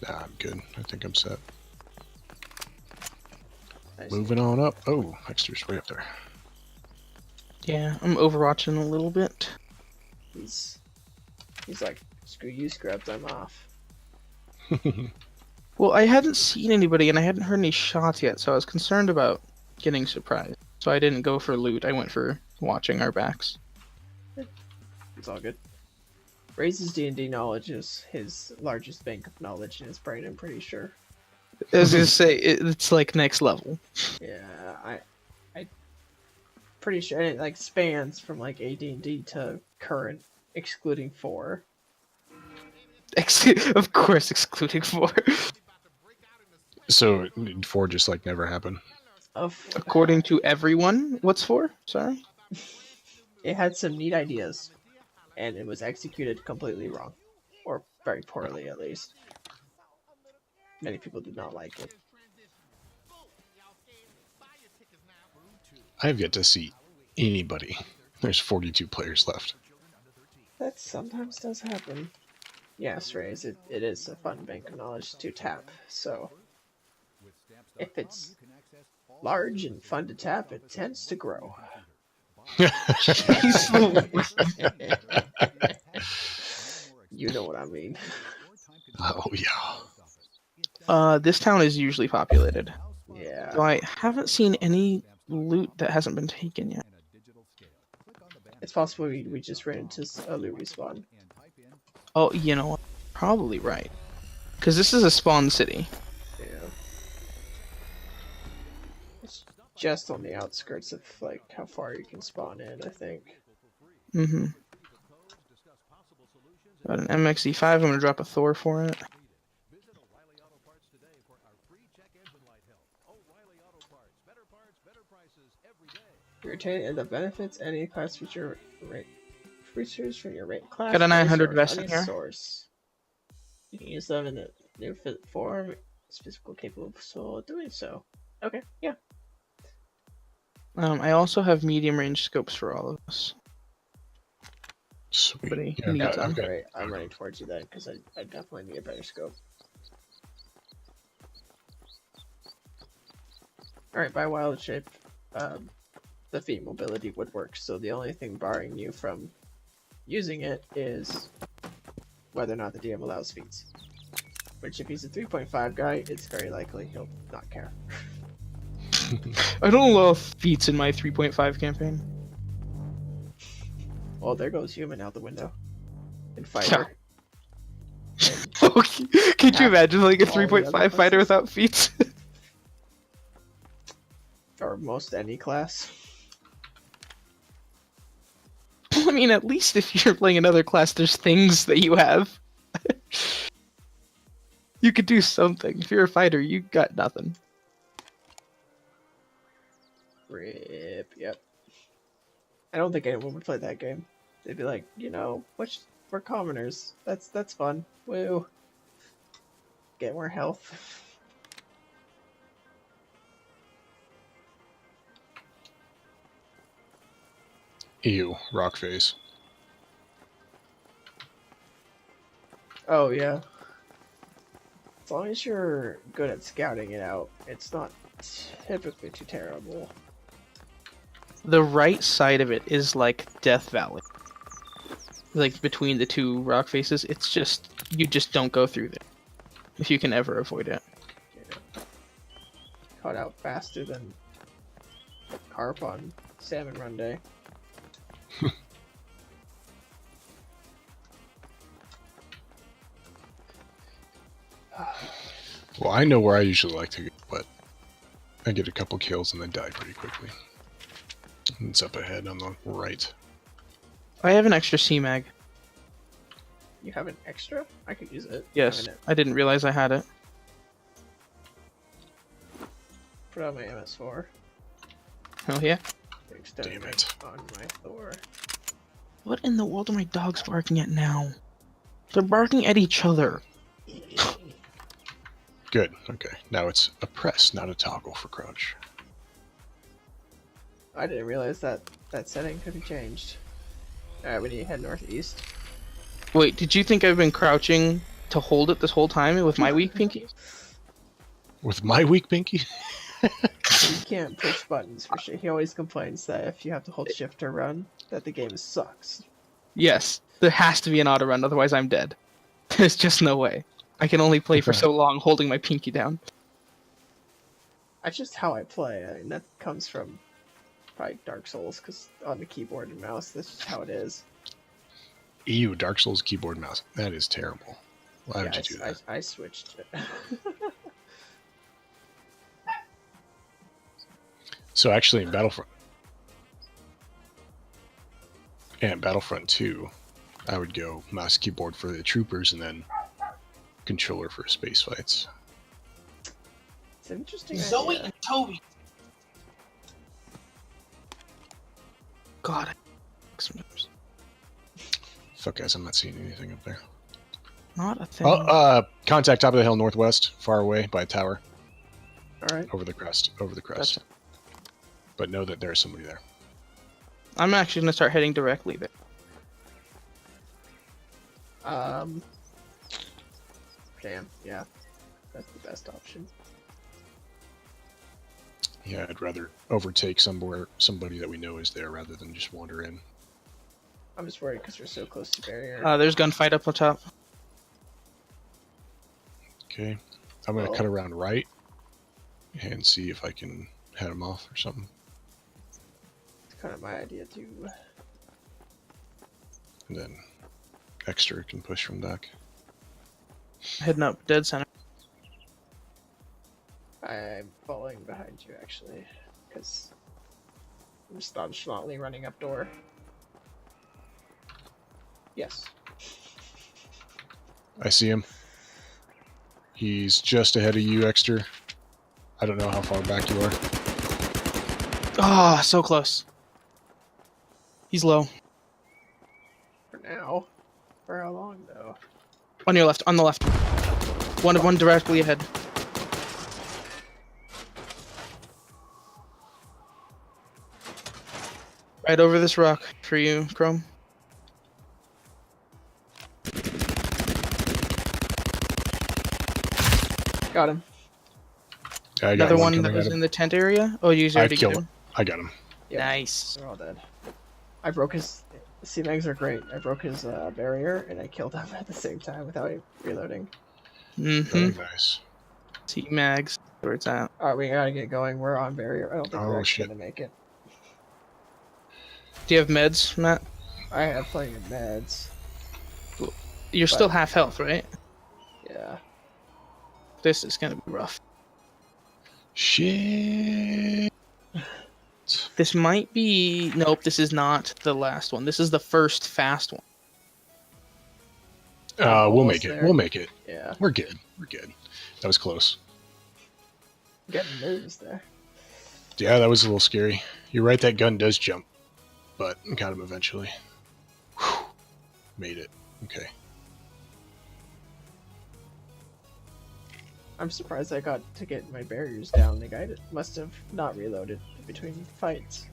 Nah, I'm good. I think I'm set. Nice. Moving on up. Oh, Hexter's way up there. Yeah, I'm overwatching a little bit. He's like Screw you, Scrubs. I'm off. Well, I hadn't seen anybody and I hadn't heard any shots yet, so I was concerned about getting surprised. So I didn't go for loot. I went for watching our backs. It's all good. Raise's D&D knowledge is his largest bank of knowledge in his brain, I'm pretty sure. I was gonna say it's like next level. Yeah, I pretty sure it like spans from like AD&D to current, excluding 4. Of course, excluding 4. So 4 just like never happened. According to everyone, what's 4? Sorry. It had some neat ideas, and it was executed completely wrong, or very poorly at least. Many people did not like it. I have yet to see anybody. There's 42 players left. That sometimes does happen. Yes, Raise, it is a fun bank of knowledge to tap, so if it's large and fun to tap, it tends to grow. You know what I mean. Oh yeah. This town is usually populated. Yeah. So I haven't seen any loot that hasn't been taken yet. It's possible we just ran into a loot respawn. Oh, you know what? Probably right. Because this is a spawn city. Yeah. It's just on the outskirts of like how far you can spawn in, I think. Mm-hmm. Got an MXE5. I'm gonna drop a Thor for it. You retain the benefits any class feature rate features from your rate class. Got a 900 or vest in any here. Source. You can use them in the new form. It's physical capable of doing so. Okay, yeah. I also have medium range scopes for all of us. Sweet. Somebody Yeah, needs okay. them. Great. I'm running towards you then because I definitely need a better scope. Alright, by wild shape, the feet mobility would work, so the only thing barring you from using it is whether or not the DM allows feats. Which, if he's a 3.5 guy, it's very likely he'll not care. I don't allow feats in my 3.5 campaign. Well, there goes human out the window. And fighter. Could you imagine like a all the other 3.5 fighter classes. without feats? Or most any class. I mean, at least if you're playing another class, there's things that you have. You could do something. If you're a fighter, you got nothing. Rip, yep. I don't think anyone would play that game. They'd be like, you know, we're commoners. That's fun. Woo. Get more health. Ew, rock face. Oh, yeah. As long as you're good at scouting it out, it's not typically too terrible. The right side of it is like Death Valley. Like between the two rock faces, it's just, you just don't go through there. If you can ever avoid it. Yeah. Caught out faster than carp on salmon run day. Well, I know where I usually like to go, but I get a couple kills and then die pretty quickly. It's up ahead on the right. I have an extra C-Mag. You have an extra? I could use it. Yes, I'm I didn't realize I had it. Put on my MS4. Oh yeah? Extend Damn it. on my Thor. What in the world are my dogs barking at now? They're barking at each other. Good. Okay. Now it's a press, not a toggle for crouch. I didn't realize that setting could be changed. Alright, we need to head northeast. Wait, did you think I've been crouching to hold it this whole time with my weak pinky? With my weak pinky? You can't push buttons for sure. He always complains that if you have to hold shift to run, that the game sucks. Yes, there has to be an auto run, otherwise I'm dead. There's just no way. I can only play for so long holding my pinky down. That's just how I play. I mean, that comes from probably Dark Souls, because on the keyboard and mouse, that's just how it is. Ew, Dark Souls keyboard and mouse. That is terrible. Why would you do that? I switched it. So actually, in Battlefront, and Battlefront 2, I would go mouse keyboard for the troopers and then controller for space fights. It's an interesting Zoe idea. and Toby. God. Sometimes. Fuck guys, I'm not seeing anything up there. Not a thing. Oh, contact top of the hill northwest, far away by a tower, All right. over the crest. Gotcha. But know that there's somebody there. I'm actually gonna start heading directly there. Damn. Yeah, that's the best option. Yeah, I'd rather overtake somebody that we know is there rather than just wander in. I'm just worried because we're so close to barrier. There's gunfight up on top. Okay, I'm gonna Oh. cut around right and see if I can head them off or something. It's kind of my idea too. And then extra can push from back. Heading up dead center. I'm following behind you actually, because I'm just nonchalantly running up door. Yes. I see him. He's just ahead of you, Exter. I don't know how far back you are. Ah, so close. He's low. For now. For how long though? On your left. On the left. One directly ahead. Right over this rock for you, Chrome. Got him. I got Another one that coming was at him. in the tent area. Oh, you already killed got him. I got him. Yep. Nice. They're all dead. I broke his. Sea mags are great. I broke his barrier and I killed him at the same time without reloading. Mm-hmm. Very nice. T mags. Where it's at. Alright, we gotta get going. We're on barrier. I don't think Oh, we're actually shit. gonna make it. Do you have meds, Matt? I have plenty of meds. You're still half health, right? Yeah. This is gonna be rough. Shit. This might be. Nope, this is not the last one. This is the first fast one. We'll Almost make it. there. We'll make it. Yeah. We're good. We're good. That was close. I'm getting nervous there. Yeah, that was a little scary. You're right, that gun does jump. But got him eventually. Whew. Made it. Okay. I'm surprised I got to get my barriers down. The guy must have not reloaded between fights.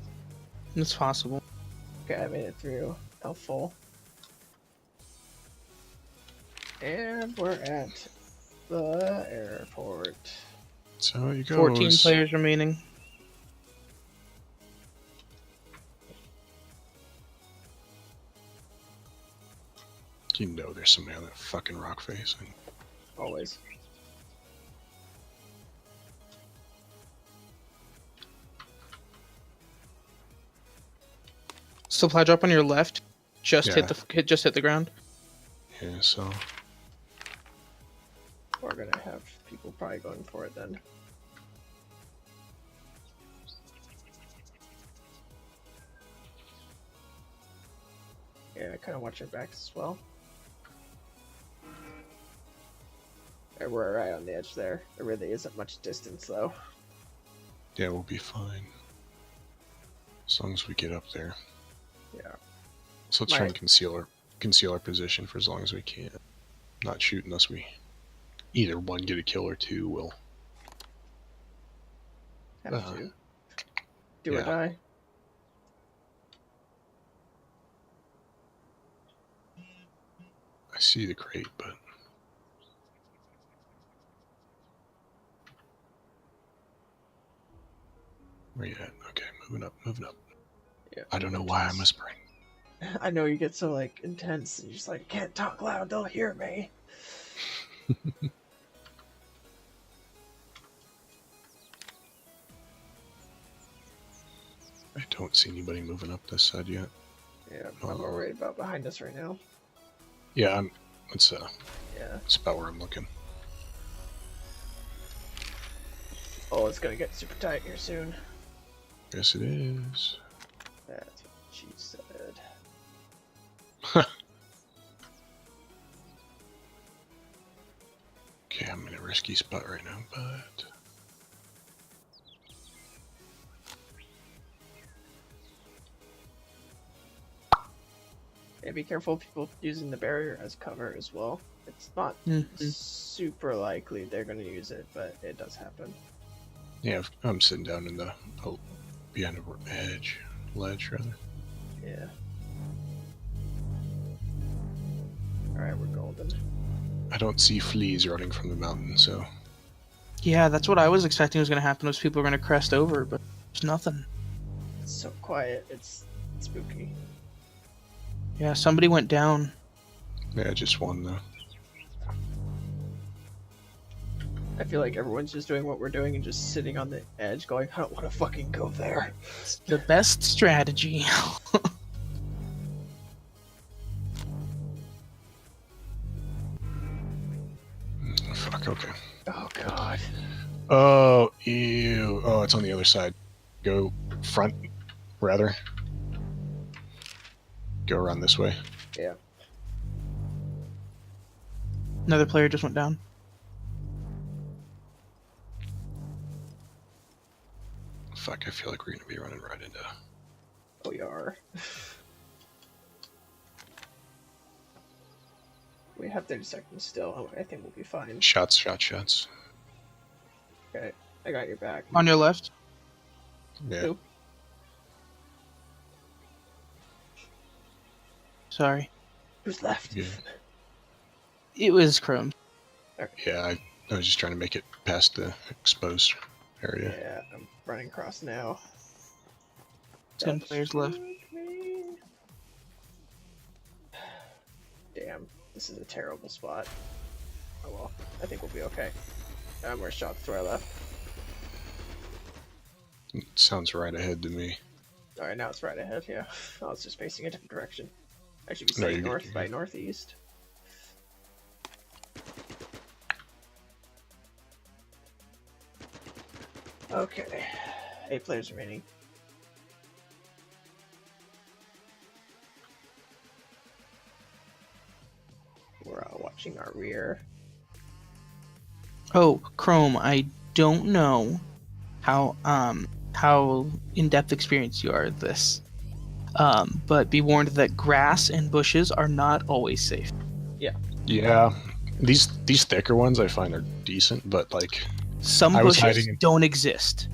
It's possible. Okay, I made it through. Health full. And we're at the airport. So you go. 14 players remaining. You know there's somebody on that fucking rock face. Always. Supply drop on your left. Just Yeah. hit the ground. Yeah, so We're gonna have people probably going for it then. Yeah, kind of watch our backs as well. And we're right on the edge there. There really isn't much distance though. yeah, we'll be fine. As long as we get up there. Yeah. So let's try and Right. conceal our position for as long as we can. Not shoot unless we either one get a kill or two will. Have Uh, to. Do yeah. or die. I see the crate, but where you at? Okay, moving up, moving up. Yeah. I don't know why I'm whispering. I know you get so like intense and you're just like, can't talk loud, they'll hear me. I don't see anybody moving up this side yet. Yeah, I'm more worried about behind us right now. Yeah, it's Yeah. it's about where I'm looking. Oh, it's gonna get super tight here soon. Yes, it is. That's what she said. Okay, I'm in a risky spot right now, but Yeah, be careful of people using the barrier as cover as well. It's not super likely they're gonna use it, but it does happen. yeah, I'm sitting down in the behind a ledge rather. Yeah. Alright, we're golden. I don't see fleas running from the mountain, so Yeah, that's what I was expecting was going to happen. Was people were going to crest over, but there's nothing. It's so quiet, it's spooky. Yeah, somebody went down. yeah, just one though. I feel like everyone's just doing what we're doing and just sitting on the edge going, I don't want to fucking go there. The best strategy. Fuck. Okay. Oh god. Oh, ew. Oh, it's on the other side. Go front, rather. Go around this way. Yeah. Another player just went down. Fuck, I feel like we're gonna be running right into... Oh, you are. We have 30 seconds still. I think we'll be fine. Shots. Okay, I got your back. On your left. Yeah. Who? Sorry. Who's left? Yeah. It was Chrome. Yeah, I was just trying to make it past the exposed area. Yeah, I'm running across now. 10 players left. Shoot me. Damn, this is a terrible spot. Oh well, I think we'll be okay. More shots to our left. It sounds right ahead to me. Alright, now it's right ahead, yeah. I was just facing a different direction. I should be No, staying you're north good. by northeast. Okay. 8 players remaining. We're watching our rear. Oh, Chrome, I don't know how in-depth experienced you are at this. But be warned that grass and bushes are not always safe. Yeah, these thicker ones I find are decent, but like Some I was bushes hiding in- don't exist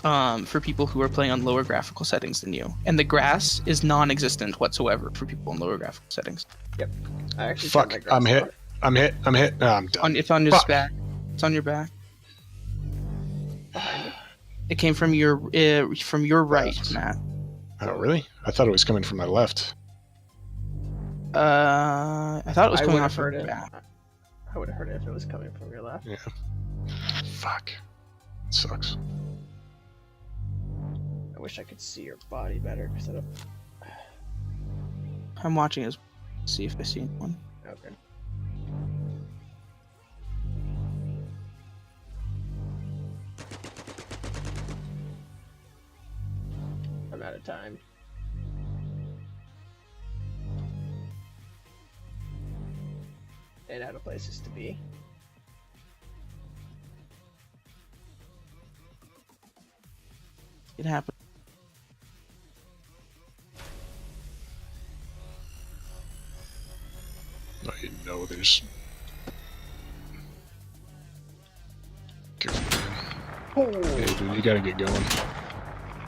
for people who are playing on lower graphical settings than you. And the grass is non-existent whatsoever for people on lower graphical settings. I actually fuck, found my I'm grass hit. spot. I'm hit. No, I'm done. It's on your Fuck. back. It's on your back. Behind it. It came from your right, Left. Matt. Oh, really? I thought it was coming from my left. I thought it was I coming would off have heard your it. back. I would have heard it if it was coming from your left. Yeah. Fuck. It sucks. I wish I could see your body better because I don't. I'm watching as see if I see anyone. Okay. I'm out of time. And out of places to be. It happened. I know there's. Careful, man. Oh, Hey, dude, you gotta get going.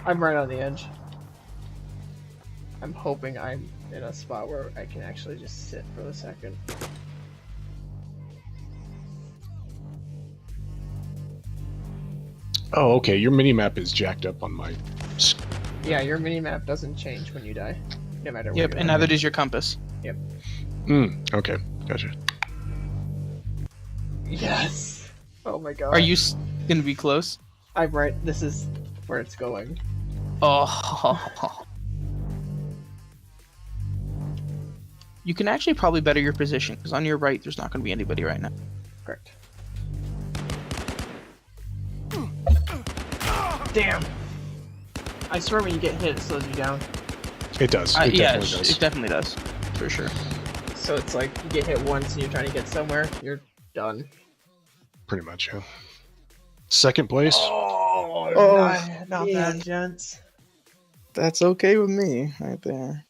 I'm right on the edge. I'm hoping I'm in a spot where I can actually just sit for a second. Oh, okay. Your mini map is jacked up on my. Yeah, your minimap doesn't change when you die. no matter where Yep, you and are. neither does your compass. Okay, gotcha. Yes. Oh my god. Are you gonna be close? I'm right. This is where it's going. Oh. You can actually probably better your position, because on your right, there's not going to be anybody right now. Correct. Damn. I swear when you get hit, it slows you down. It does. Yeah, Definitely does. it definitely does. For sure. So it's like you get hit once and you're trying to get somewhere, you're done. Pretty much, yeah. Second place. Oh, not man. bad, gents. That's okay with me, right there.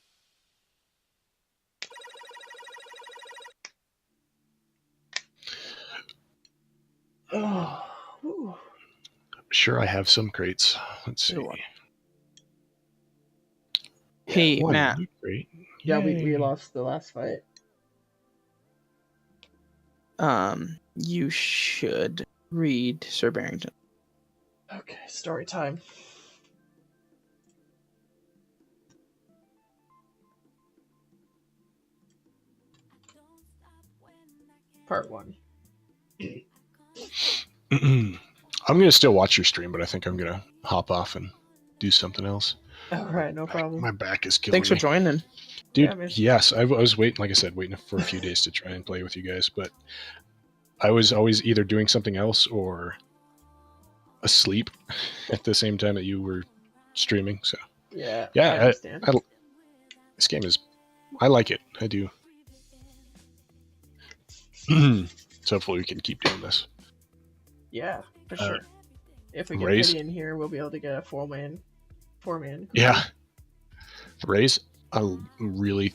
Oh. Whew. Sure, I have some crates. Let's see. Good one. Hey, One Matt. loot crate. Yeah, we Yay. lost the last fight. You should read Sir Barrington. Okay, story time. Part 1. I'm gonna still watch your stream, but I think I'm gonna hop off and do something else. Alright, no problem. My back is killing Thanks for me. joining. Dude, Yeah, man. yes, I was waiting, like I said, waiting for a few days to try and play with you guys, but I was always either doing something else or asleep at the same time that you were streaming. So Yeah, Yeah, I understand. this game is, I like it. I do. So hopefully we can keep doing this. Yeah, for sure. If we get Raise? Pity in here, we'll be able to get a four-man. Yeah. Raise, I'm really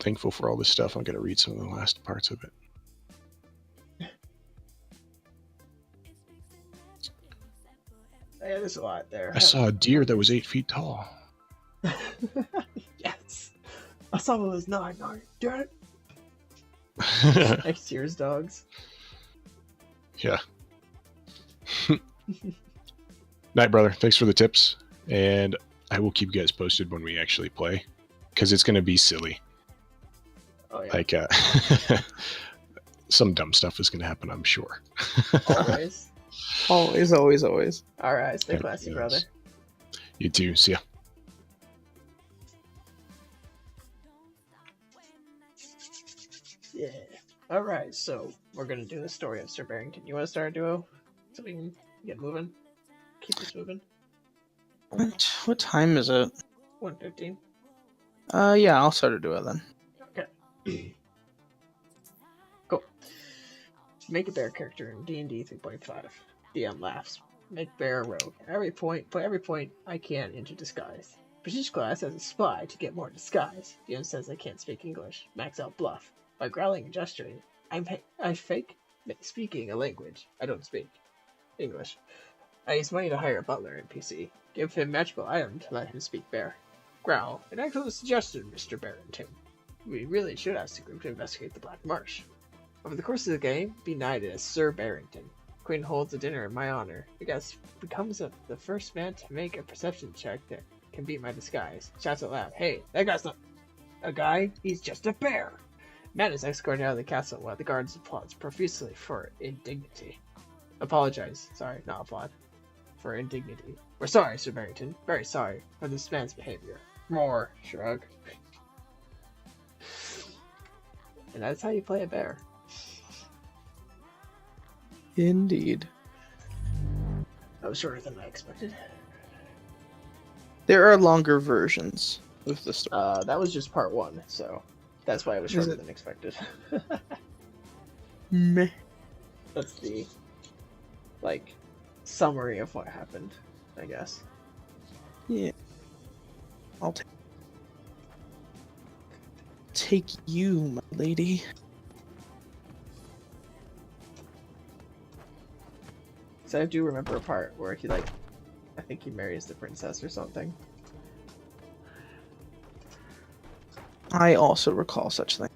thankful for all this stuff. I'm gonna read some of the last parts of it. Yeah, there's a lot there. I saw a deer that was 8 feet tall. Yes. I saw one was 9. Damn it. Next Sears dogs. Yeah. Night, brother. Thanks for the tips, and I will keep you guys posted when we actually play, because it's gonna be silly. Oh yeah. Like, some dumb stuff is gonna happen, I'm sure. Always. Always, always, always. Alright, stay Yeah, classy, yes. brother. You too. See ya. Yeah. Alright, so we're gonna do the story of Sir Barrington. You wanna start a duo? So we can get moving? Keep this moving. What time is it? 1:15. Yeah, I'll start a duo then. Okay. Cool. Make a bear character in D&D 3.5. DM laughs. Make bear a rogue. Put every point I can into disguise. Prestige class as a spy to get more disguise. DM says I can't speak English. Max out bluff. By growling and gesturing, I fake speaking a language I don't speak. English. I use money to hire a butler NPC. Give him magical item to let him speak bear. Growl. An excellent suggestion, Mr. Barrington. We really should ask the group to investigate the Black Marsh. Over the course of the game, be knighted as Sir Barrington. Queen holds a dinner in my honor. The guest becomes the first man to make a perception check that can beat my disguise. Shouts out loud, "Hey, that guy's not a guy, he's just a bear!" Matt is escorted out of the castle while the guards applauds profusely for indignity. Apologize. Sorry, not applaud. For indignity. We're sorry, Sir Barrington. Very sorry for this man's behavior. More. Shrug. And that's how you play a bear. Indeed. That was shorter than I expected. There are longer versions of the story. That was just part 1, so that's why it was Is shorter it? than expected. Meh. That's the, like, summary of what happened, I guess. Yeah. I'll take you, my lady. So I do remember a part where he, like, I think he marries the princess or something. I also recall such thing.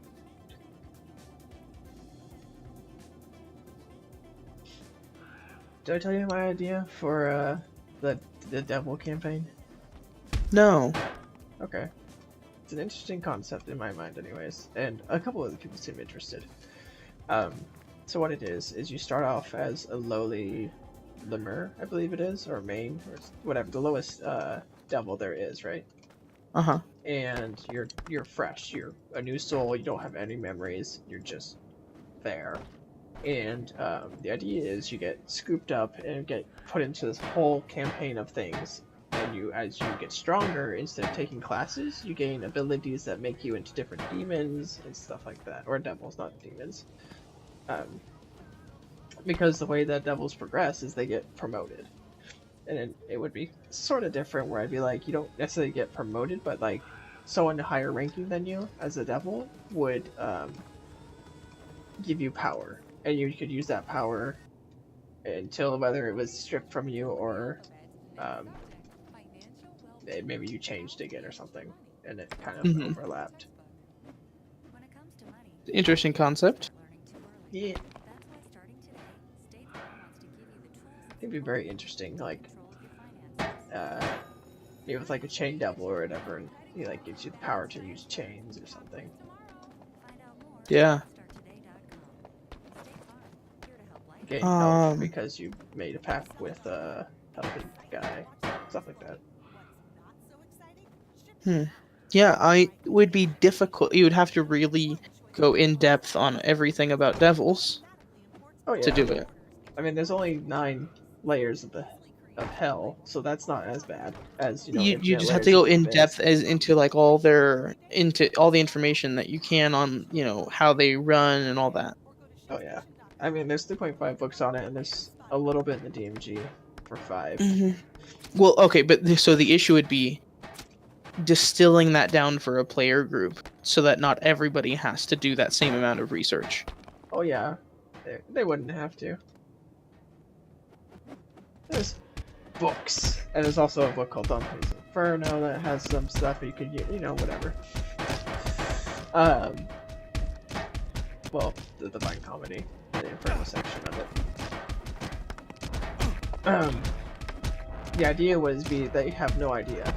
Did I tell you my idea for the devil campaign? No. Okay. It's an interesting concept in my mind, anyways, and a couple other people seem interested. So what it is you start off as a lowly lemur, I believe it is, or main, or whatever, the lowest devil there is, right? Uh-huh. And you're fresh. You're a new soul. You don't have any memories. You're just there. And the idea is you get scooped up and get put into this whole campaign of things. And as you get stronger, instead of taking classes, you gain abilities that make you into different demons and stuff like that, or devils, not demons. Because the way that devils progress is they get promoted. And it would be sort of different where I'd be like, you don't necessarily get promoted, but like someone higher ranking than you as a devil would give you power, and you could use that power until whether it was stripped from you or maybe you changed again or something, and it kind of overlapped. Interesting concept. Yeah. It'd be very interesting, like maybe with like a chain devil or whatever, and he like gives you the power to use chains or something. Yeah. Gain health because you made a pact with a healthy guy, stuff like that. Yeah, it would be difficult. You would have to really go in depth on everything about devils to do it. I mean, there's only 9 layers of hell, so that's not as bad as you just have to go in depth into like all the information that you can on how they run and all that. Oh yeah, I mean there's 3.5 books on it, and there's a little bit in the DMG for 5. Well, okay, but so the issue would be distilling that down for a player group so that not everybody has to do that same amount of research. Oh yeah, they wouldn't have to. There's books, and there's also a book called Dante's Inferno that has some stuff you could get, whatever. Well, the Divine Comedy, the Inferno section of it. The idea would be they have no idea.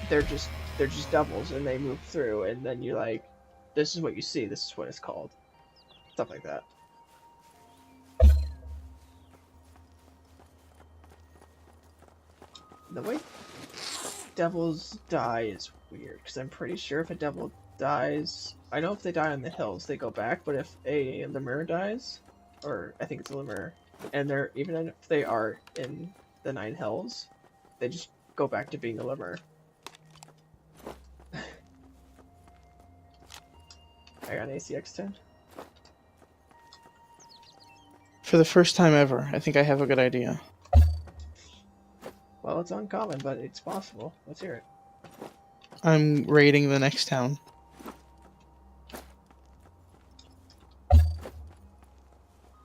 They're just devils, and they move through, and then you like, this is what you see, this is what it's called, stuff like that. The way devils die is weird, because I'm pretty sure if a devil dies, I know if they die on the hills, they go back, but if a lemur dies, or I think it's a lemur, and even if they are in the 9 hills, they just go back to being a lemur. I got an ACX-10. For the first time ever, I think I have a good idea. Well, it's uncommon, but it's possible. Let's hear it. I'm raiding the next town.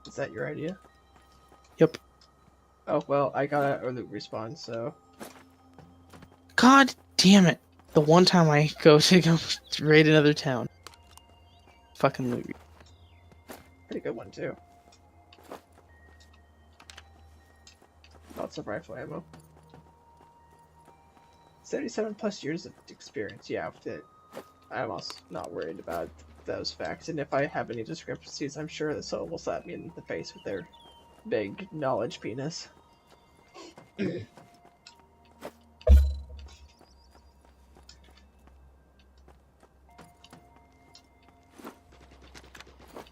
Is that your idea? Yep. Oh, well, I got a loot respawn, so... God damn it! The one time I go to raid another town. Fucking loot. Pretty good one, too. Lots of rifle ammo. 77 plus years of experience. Yeah, I'm also not worried about those facts. And if I have any discrepancies, I'm sure that someone will slap me in the face with their big knowledge penis.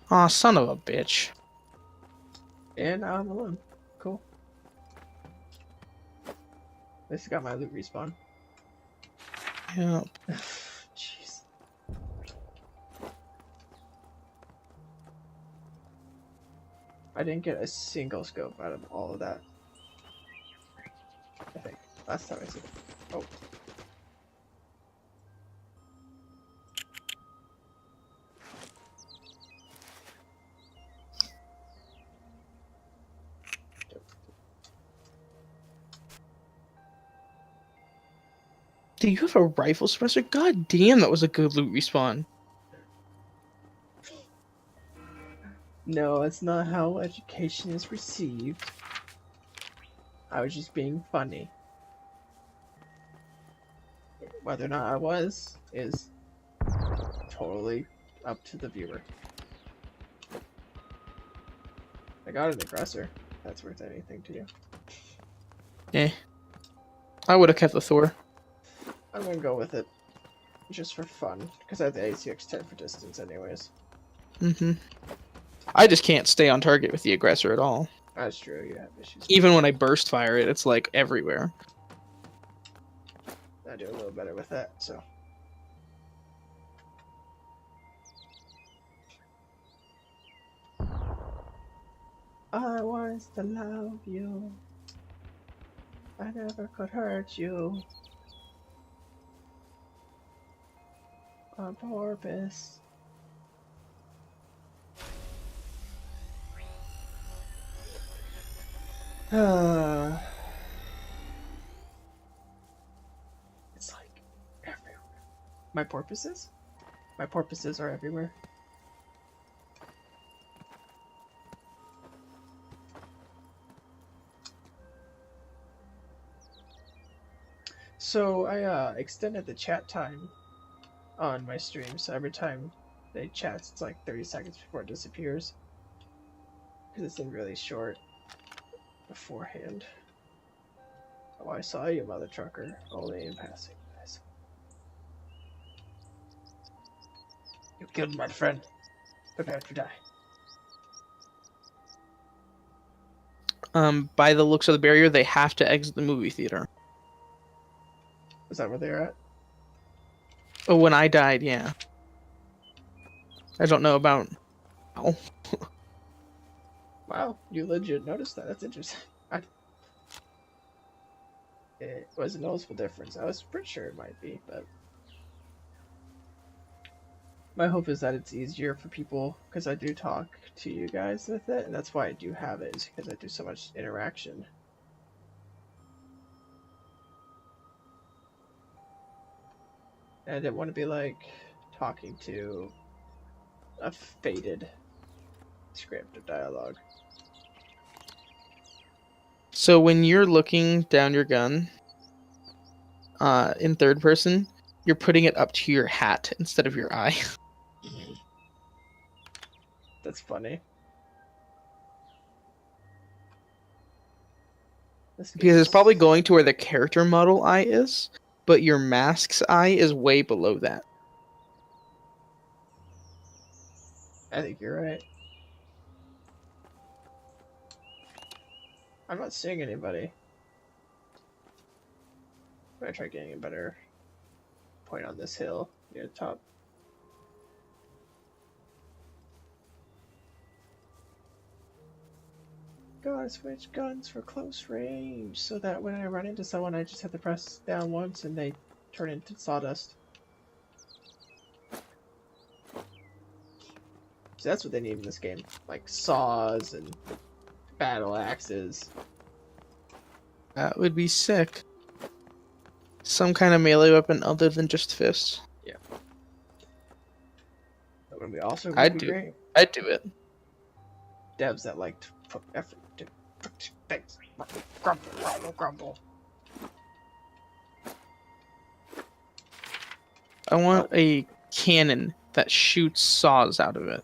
Aw, son of a bitch. And now I'm alone. Cool. At least I got my loot respawn. Yeah. Jeez. I didn't get a single scope out of all of that. I think. Last time I said it. Oh. Do you have a rifle suppressor? God damn, that was a good loot respawn. No, that's not how education is received. I was just being funny. Whether or not I was is totally up to the viewer. I got an aggressor. That's worth anything to you. Eh. I would have kept the Thor. I'm gonna go with it. Just for fun. Because I have the ACX-10 for distance anyways. Mm-hmm. I just can't stay on target with the aggressor at all. That's true, you have issues. Even when I burst fire it, it's like everywhere. I do a little better with that, so. I was to love you. I never could hurt you. On purpose. It's like everywhere. My porpoises? My porpoises are everywhere. So I extended the chat time on my stream, so every time they chat, it's like 30 seconds before it disappears. Because it's been really short beforehand. Oh, I saw you, mother trucker. Only in passing, guys. You killed my friend. Prepare to die. By the looks of the barrier, they have to exit the movie theater. Is that where they're at? Oh, when I died, yeah. I don't know about... Oh. Wow, you legit noticed that. That's interesting. It was a noticeable difference. I was pretty sure it might be, but... My hope is that it's easier for people, because I do talk to you guys with it, and that's why I do have it, is because I do so much interaction. And I didn't want to be like talking to a faded script of dialogue. So when you're looking down your gun, in third person, you're putting it up to your hat instead of your eye. That's funny. Because it's probably going to where the character model eye is, but your mask's eye is way below that. I think you're right. I'm not seeing anybody. I'm gonna try getting a better point on this hill near the top. Gotta switch guns for close range so that when I run into someone, I just have to press down once and they turn into sawdust. So that's what they need in this game, like saws and battle axes. That would be sick. Some kind of melee weapon other than just fists. Yeah. That would be also I'd be do great. I'd do it. Devs that like to put effort to put things. Grumble, grumble, grumble. I want a cannon that shoots saws out of it.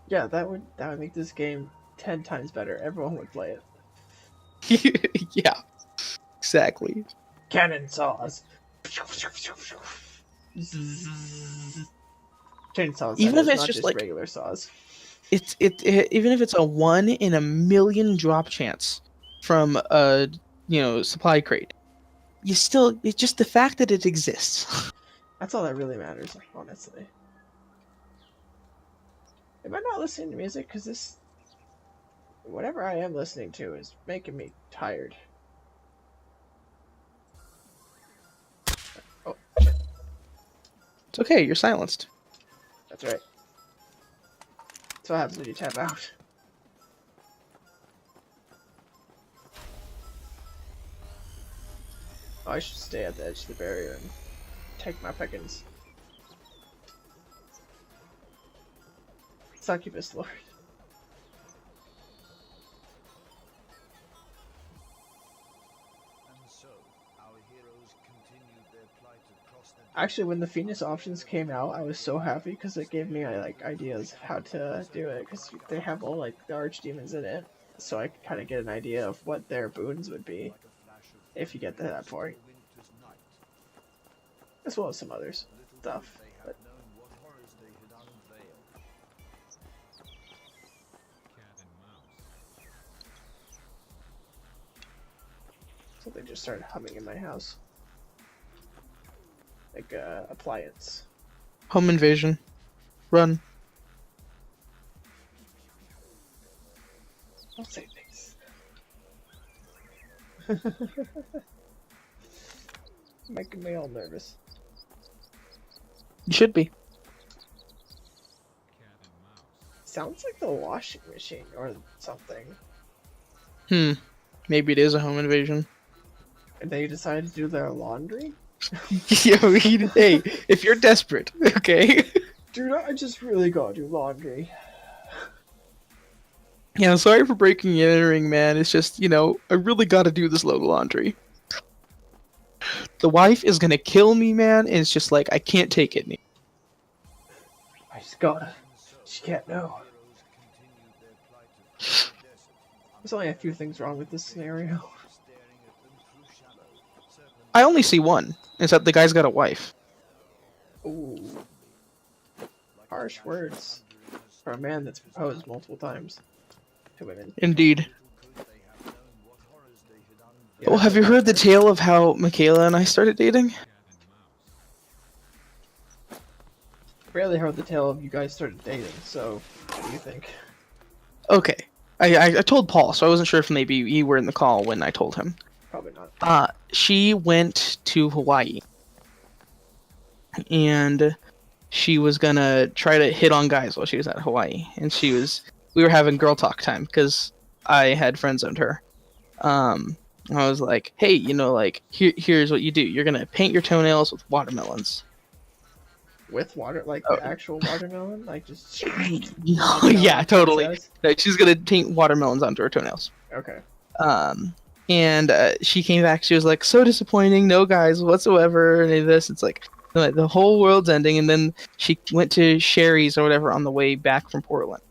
Yeah, that would make this game 10 times better. Everyone would play it. Yeah, exactly. Cannon saws. Chainsaws. Even if it's not just like regular saws. It even if it's a 1 in a million drop chance from a supply crate, it's just the fact that it exists. That's all that really matters, honestly. Am I not listening to music? Because whatever I am listening to is making me tired. Oh, shit. It's okay, you're silenced. That's right. That's what happens when you tap out. Oh, I should stay at the edge of the barrier and take my pickings. Succubus Lord. And so, our heroes continued their Actually, when the Phoenix options came out, I was so happy because it gave me like ideas of how to do it. Because they have all like the archdemons in it, so I could kind of get an idea of what their boons would be if you get to that point, as well as some other stuff. But something just started humming in my house, like appliance. Home invasion. Run. Don't say things. Making me all nervous. You should be. Sounds like the washing machine or something. Maybe it is a home invasion. And they decided to do their laundry? Yeah, hey, if you're desperate, okay? Dude, I just really gotta do laundry. Yeah, sorry for breaking and entering, man. It's just, I really gotta do this load of laundry. The wife is gonna kill me, man, and it's just like, I can't take it. I just gotta. She can't know. There's only a few things wrong with this scenario. I only see one. Is that the guy's got a wife. Ooh. Harsh words for a man that's proposed multiple times to women. Indeed. Yeah. Well, have you heard the tale of how Michaela and I started dating? Barely heard the tale of you guys started dating, so what do you think? Okay. I told Paul, so I wasn't sure if maybe you were in the call when I told him. Probably not. She went to Hawaii. And she was gonna try to hit on guys while she was at Hawaii. And we were having girl talk time, because I had friend zoned her. I was like, hey, here's what you do. You're gonna paint your toenails with watermelons. With water, like the actual watermelon? Like just... Yeah, totally. Like, she's gonna paint watermelons onto her toenails. Okay. And she came back, she was like, so disappointing, no guys whatsoever, any of this. It's like, the whole world's ending. And then she went to Sherry's or whatever on the way back from Portland.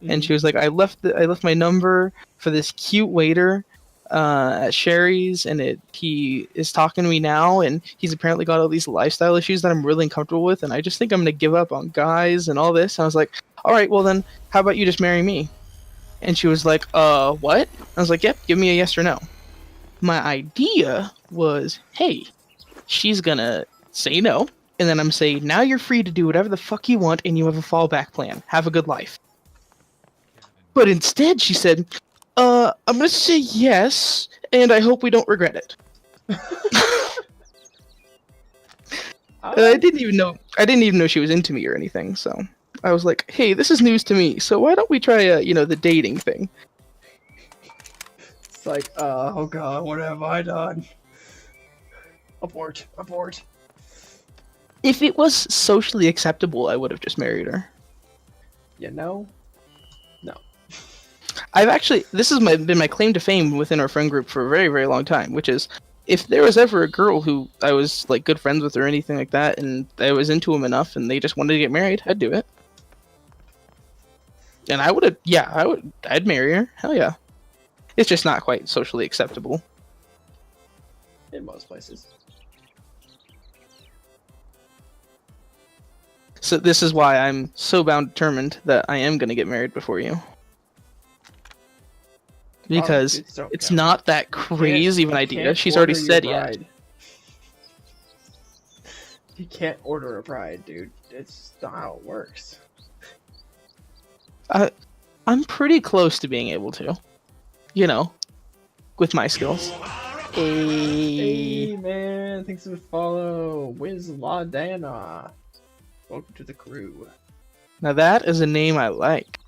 And she was like, I left my number for this cute waiter at Sherry's, and he is talking to me now, and he's apparently got all these lifestyle issues that I'm really uncomfortable with, and I just think I'm gonna give up on guys and all this. And I was like, all right, well then, how about you just marry me? And she was like, what? I was like, yep, give me a yes or no. My idea was, hey, she's gonna say no, and then I'm saying, now you're free to do whatever the fuck you want, and you have a fallback plan. Have a good life. But instead, she said, I'm gonna say yes, and I hope we don't regret it. I didn't even know she was into me or anything, so I was like, hey, this is news to me, so why don't we try the dating thing? It's like, oh god, what have I done? Abort. If it was socially acceptable, I would have just married her. No. This has been my claim to fame within our friend group for a very, very long time, which is, if there was ever a girl who I was like good friends with or anything like that, and I was into them enough and they just wanted to get married, I'd do it. And I'd marry her. Hell yeah. It's just not quite socially acceptable. In most places. So this is why I'm so determined that I am going to get married before you. Because it's not that crazy of an idea. She's already said yes. You can't order a bride, dude. It's not how it works. I'm pretty close to being able to. With my skills. Hey man, thanks for the follow. Wiz Ladana. Welcome to the crew. Now that is a name I like.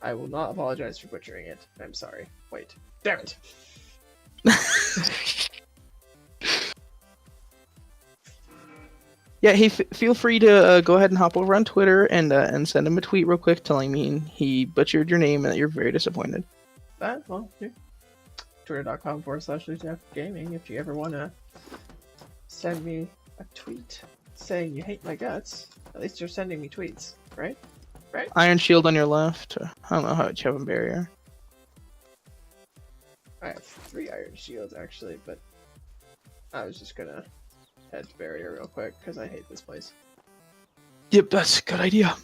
I will not apologize for butchering it. I'm sorry. Wait. Damn it. Yeah, hey, feel free to go ahead and hop over on Twitter and send him a tweet real quick telling me he butchered your name and that you're very disappointed. Well, yeah. twitter.com/LuteFGaming if you ever want to send me a tweet saying you hate my guts. At least you're sending me tweets, right? Right? Iron Shield on your left. I don't know how much you have in barrier. I have 3 iron shields actually, but I was just gonna head to barrier real quick because I hate this place. Yep, that's a good idea.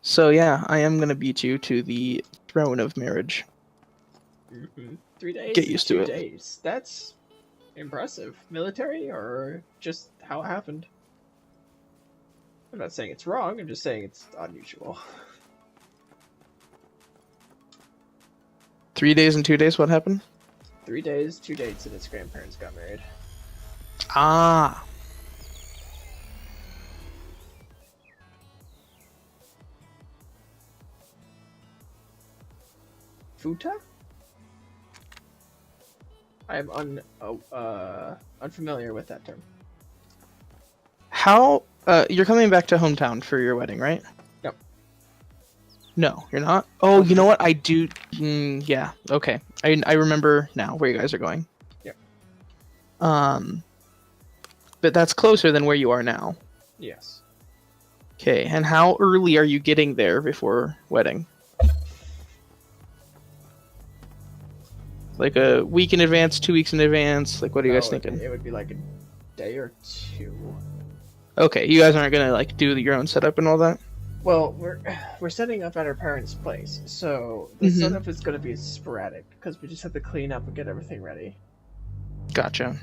So yeah, I am gonna beat you to the throne of marriage. 3 days. Get used to 2 it. days. That's impressive. Military or just how it happened? I'm not saying it's wrong. I'm just saying it's unusual. 3 days and 2 days. What happened? 3 days, 2 dates, and his grandparents got married. Ah. Futa? I am unfamiliar with that term. How? You're coming back to hometown for your wedding, right? Yep. No, you're not. Oh, you know what? I do. Yeah. Okay. I remember now where you guys are going. Yep. But that's closer than where you are now. Yes. Okay. And how early are you getting there before wedding? Like a week in advance, 2 weeks in advance? Like, what are you guys thinking? It would be like a day or 2. Okay, you guys aren't gonna like do your own setup and all that? Well, we're setting up at our parents' place, so the setup is going to be sporadic because we just have to clean up and get everything ready. Gotcha.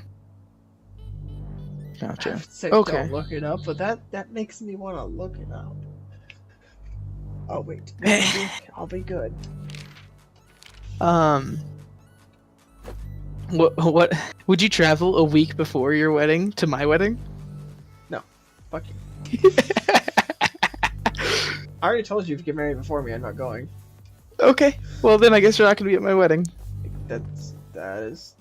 I Gotcha. would say Okay. don't look it up, but that makes me want to look it up. Oh wait, I'll be good. What would you travel a week before your wedding to my wedding? No, fuck you. I already told you if you get married before me, I'm not going. Okay. Well, then I guess you're not gonna be at my wedding. That is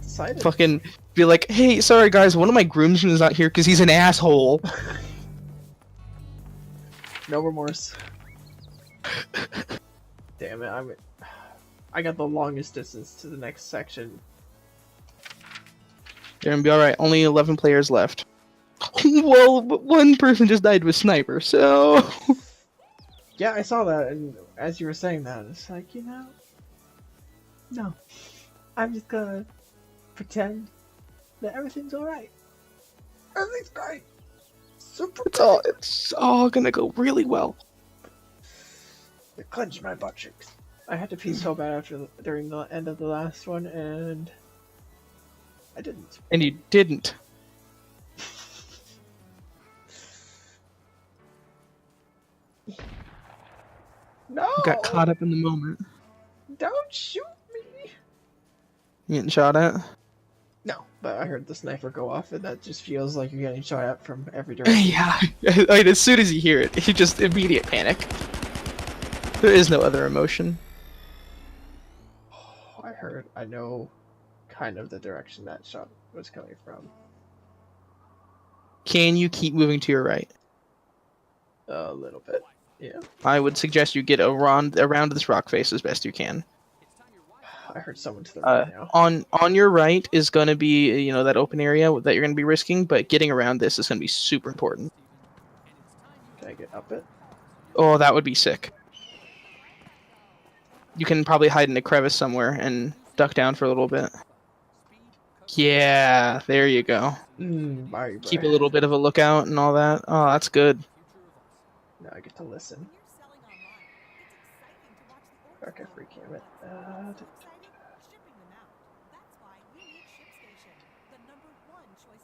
decided. Fucking be like, hey, sorry guys, one of my groomsmen is not here because he's an asshole. No remorse. Damn it, I got the longest distance to the next section. You're gonna be alright. Only 11 players left. Well, but one person just died with sniper, so... Yeah, I saw that, and as you were saying that, it's like, no. I'm just gonna pretend that everything's alright. Everything's great. Super It's all gonna go really well. It clenched my butt cheeks. I had to pee so bad during the end of the last one, and I didn't. And you didn't. No! You got caught up in the moment. Don't shoot me! You getting shot at? No, but I heard the sniper go off, and that just feels like you're getting shot at from every direction. Yeah. I mean, as soon as you hear it, you just immediate panic. There is no other emotion. I know kind of the direction that shot was coming from. Can you keep moving to your right? A little bit, yeah. I would suggest you get around this rock face as best you can. I heard someone to the right now. On your right is going to be, that open area that you're going to be risking, but getting around this is going to be super important. Can I get up it? Oh, that would be sick. You can probably hide in a crevice somewhere and duck down for a little bit. Yeah, there you go. Keep a little bit of a lookout and all that. Oh, that's good. Now I get to listen. Okay, free cam it.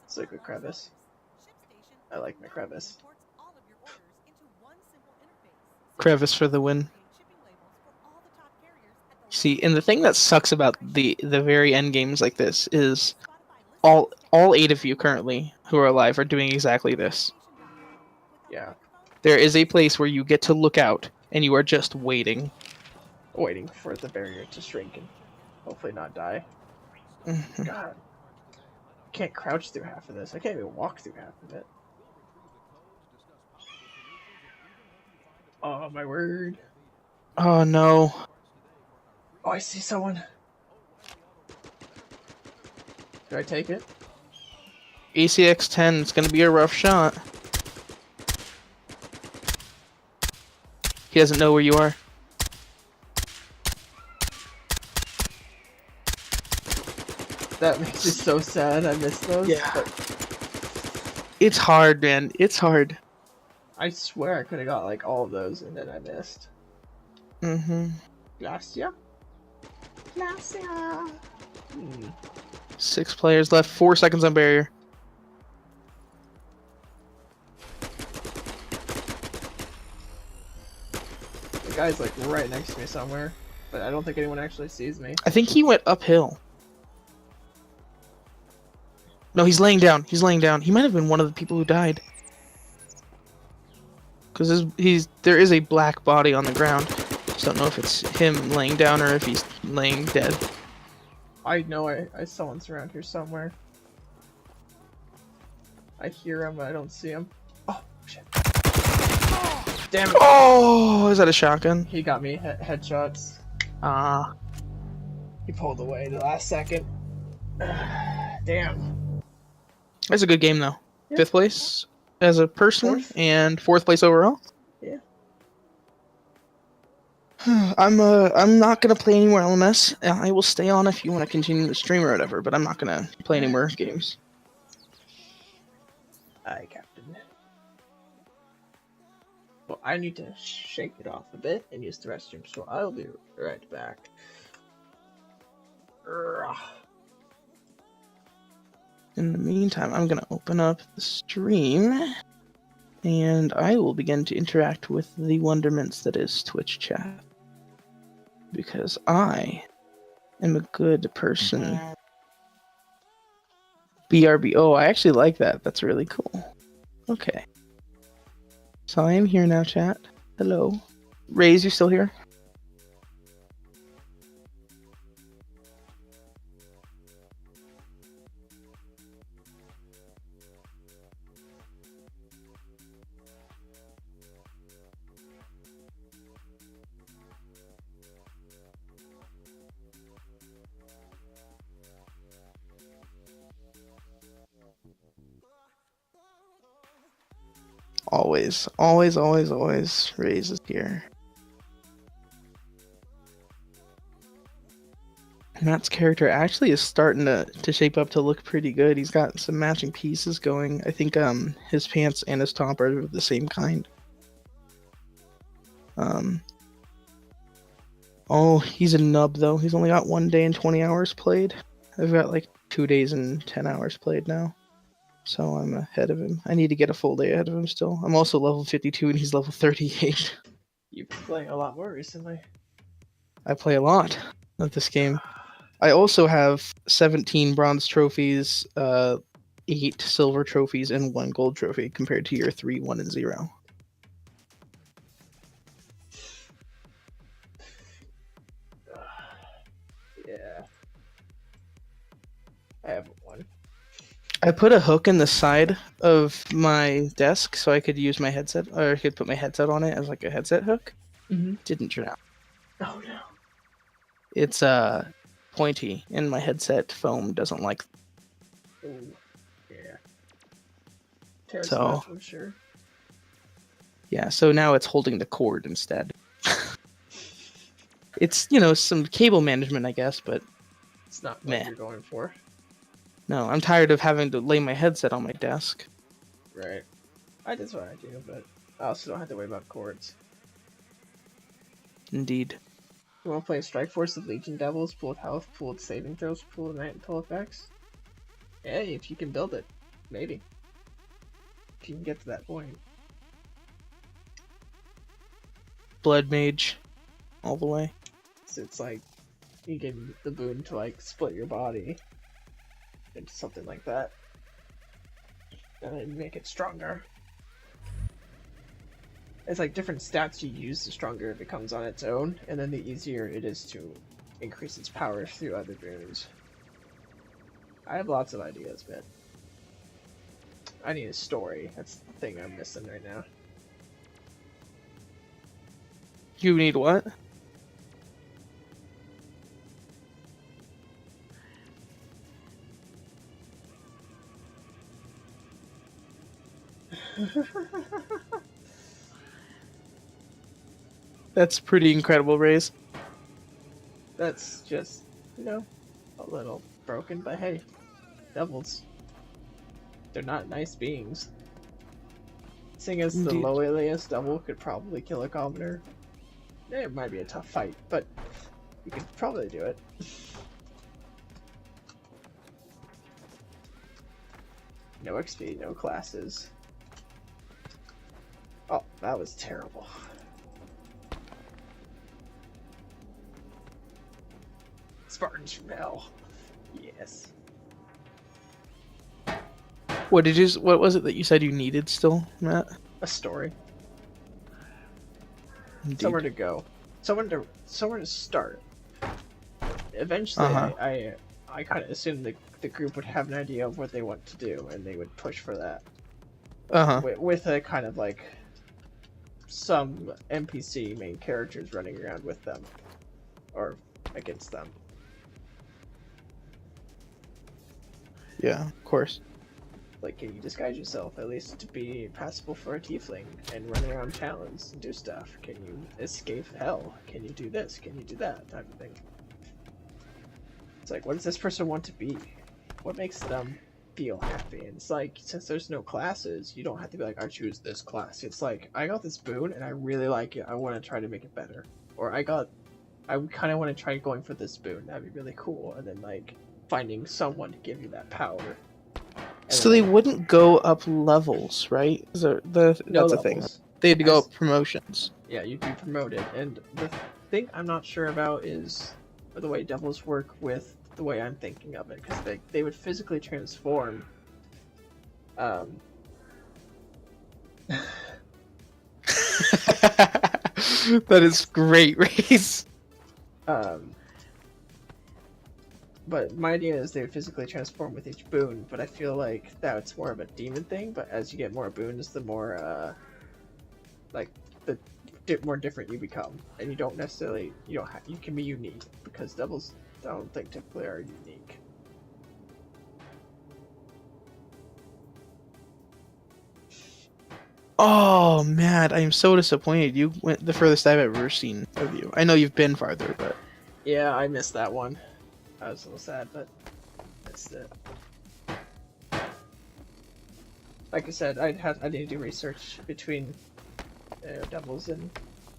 It's like a crevice. I like my crevice. Crevice for the win. See, and the thing that sucks about the very end games like this is all 8 of you currently who are alive are doing exactly this. Yeah. There is a place where you get to look out and you are just waiting. Waiting for the barrier to shrink and hopefully not die. God. I can't crouch through half of this. I can't even walk through half of it. Oh my word. Oh no. Oh, I see someone. Do I take it? ACX 10, it's gonna be a rough shot. He doesn't know where you are. That makes me so sad. I missed those. Yeah. But It's hard, man. It's hard. I swear I could have got like all of those and then I missed. Mm-hmm. Gracia? Gracia! 6 players left. 4 seconds on barrier. The guy's like right next to me somewhere, but I don't think anyone actually sees me. I think he went uphill. No, he's laying down. He's laying down. He might have been one of the people who died. Because there is a black body on the ground. Just don't know if it's him laying down or if he's laying dead. I know I someone's around here somewhere. I hear him, but I don't see him. Oh, shit. Damn it! Oh, is that a shotgun? He got me headshots. Ah. He pulled away the last second. Damn. That's a good game though. Yeah. 5th place as a person 4th. and 4th place overall. Yeah. I'm not gonna play any more LMS. I will stay on if you want to continue to stream or whatever, but I'm not gonna play any more games. Aye, Captain. Well, I need to shake it off a bit and use the restroom, so I'll be right back. Urgh. In the meantime, I'm gonna open up the stream, and I will begin to interact with the wonderments that is Twitch chat. Because I am a good person. BRB. Oh, I actually like that. That's really cool. Okay. So I am here now, chat. Hello. Raze, you still here? Always, always, always, always. Raze is here. Matt's character actually is starting to shape up to look pretty good. He's got some matching pieces going. I think his pants and his top are the same kind. Oh, he's a nub though. He's only got 1 day and 20 hours played. I've got like 2 days and 10 hours played now. So I'm ahead of him. I need to get a full day ahead of him still. I'm also level 52 and he's level 38. You've been playing a lot more recently. I play a lot of this game. I also have 17 bronze trophies, 8 silver trophies, and 1 gold trophy compared to your 3, 1, and 0. Yeah. I have one. I put a hook in the side of my desk so I could use my headset, or I could put my headset on it as like a headset hook. Mm-hmm. Didn't turn out. Oh no. It's pointy, and my headset foam doesn't like. Ooh. Yeah. Tears So- much, I'm sure. Yeah, so now it's holding the cord instead. It's, some cable management, I guess, but It's not what Meh. you're going for. no, I'm tired of having to lay my headset on my desk. Right. That's what I do, but I also don't have to worry about cords. Indeed. You want to play Strike Force with Legion Devils, pull with health, pull with saving throws, pull with night and pull effects? Yeah, if you can build it. Maybe. If you can get to that point. Blood Mage. All the way. So it's like, you get the boon to like split your body into something like that. And then make it stronger. It's like different stats you use, the stronger it becomes on its own, and then the easier it is to increase its power through other boons. I have lots of ideas, but I need a story. That's the thing I'm missing right now. You need what? That's pretty incredible, Raze. That's just, a little broken, but hey, devils. They're not nice beings. Seeing as the Indeed. lowliest devil could probably kill a commoner, it might be a tough fight, but you could probably do it. No XP, no classes. Oh, that was terrible. Spartans from hell. Yes. What was it that you said you needed still, Matt? A story. Indeed. Somewhere to go. Somewhere to start. Eventually, Uh-huh. I kind of assumed the group would have an idea of what they want to do, and they would push for that. Uh-huh. With a kind of like some NPC main characters running around with them, or against them. Yeah, of course. Like, can you disguise yourself at least to be passable for a tiefling and run around towns and do stuff? Can you escape hell? Can you do this? Can you do that? Type of thing. It's like, what does this person want to be? What makes them feel happy? And it's like, since there's no classes, you don't have to be like, I choose this class. It's like, I got this boon and I really like it. I want to try to make it better. Or I kind of want to try going for this boon. That'd be really cool. And then like finding someone to give you that power. And So then, they wouldn't go up levels, right? no That's a thing. levels. They had to go As- up promotions. Yeah, you'd be promoted. And the thing I'm not sure about is the way devils work with the way I'm thinking of it, because they would physically transform. That is great, Race. But my idea is they would physically transform with each boon, but I feel like that's more of a demon thing, but as you get more boons, the more, more different you become. And you don't necessarily, you can be unique, because devils, I don't think typically are unique. Oh, man, I am so disappointed. You went the furthest I've ever seen of you. I know you've been farther, but... Yeah, I missed that one. I was a little sad, but missed it. Like I said, I need to do research between devils and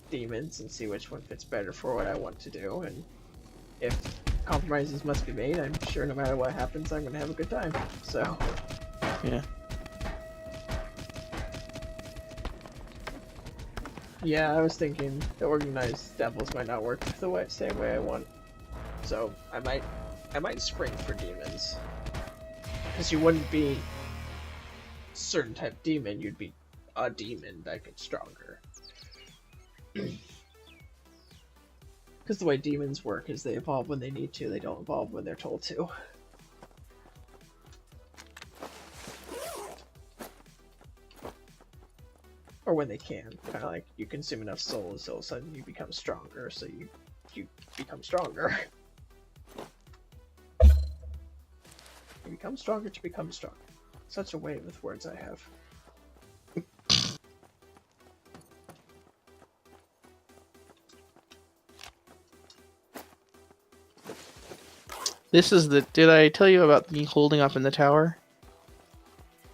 demons and see which one fits better for what I want to do. And if compromises must be made, I'm sure no matter what happens, I'm gonna have a good time. So Yeah. yeah, I was thinking the organized devils might not work the same way I want. So I might spring for demons, because you wouldn't be a certain type of demon. You'd be a demon that gets stronger. Because the way demons work is they evolve when they need to. They don't evolve when they're told to. Or when they can. Kind of like you consume enough souls, so all of a sudden you become stronger. So you become stronger. You become stronger to become stronger. Such a way with words I have. This is the... Did I tell you about me holding up in the tower?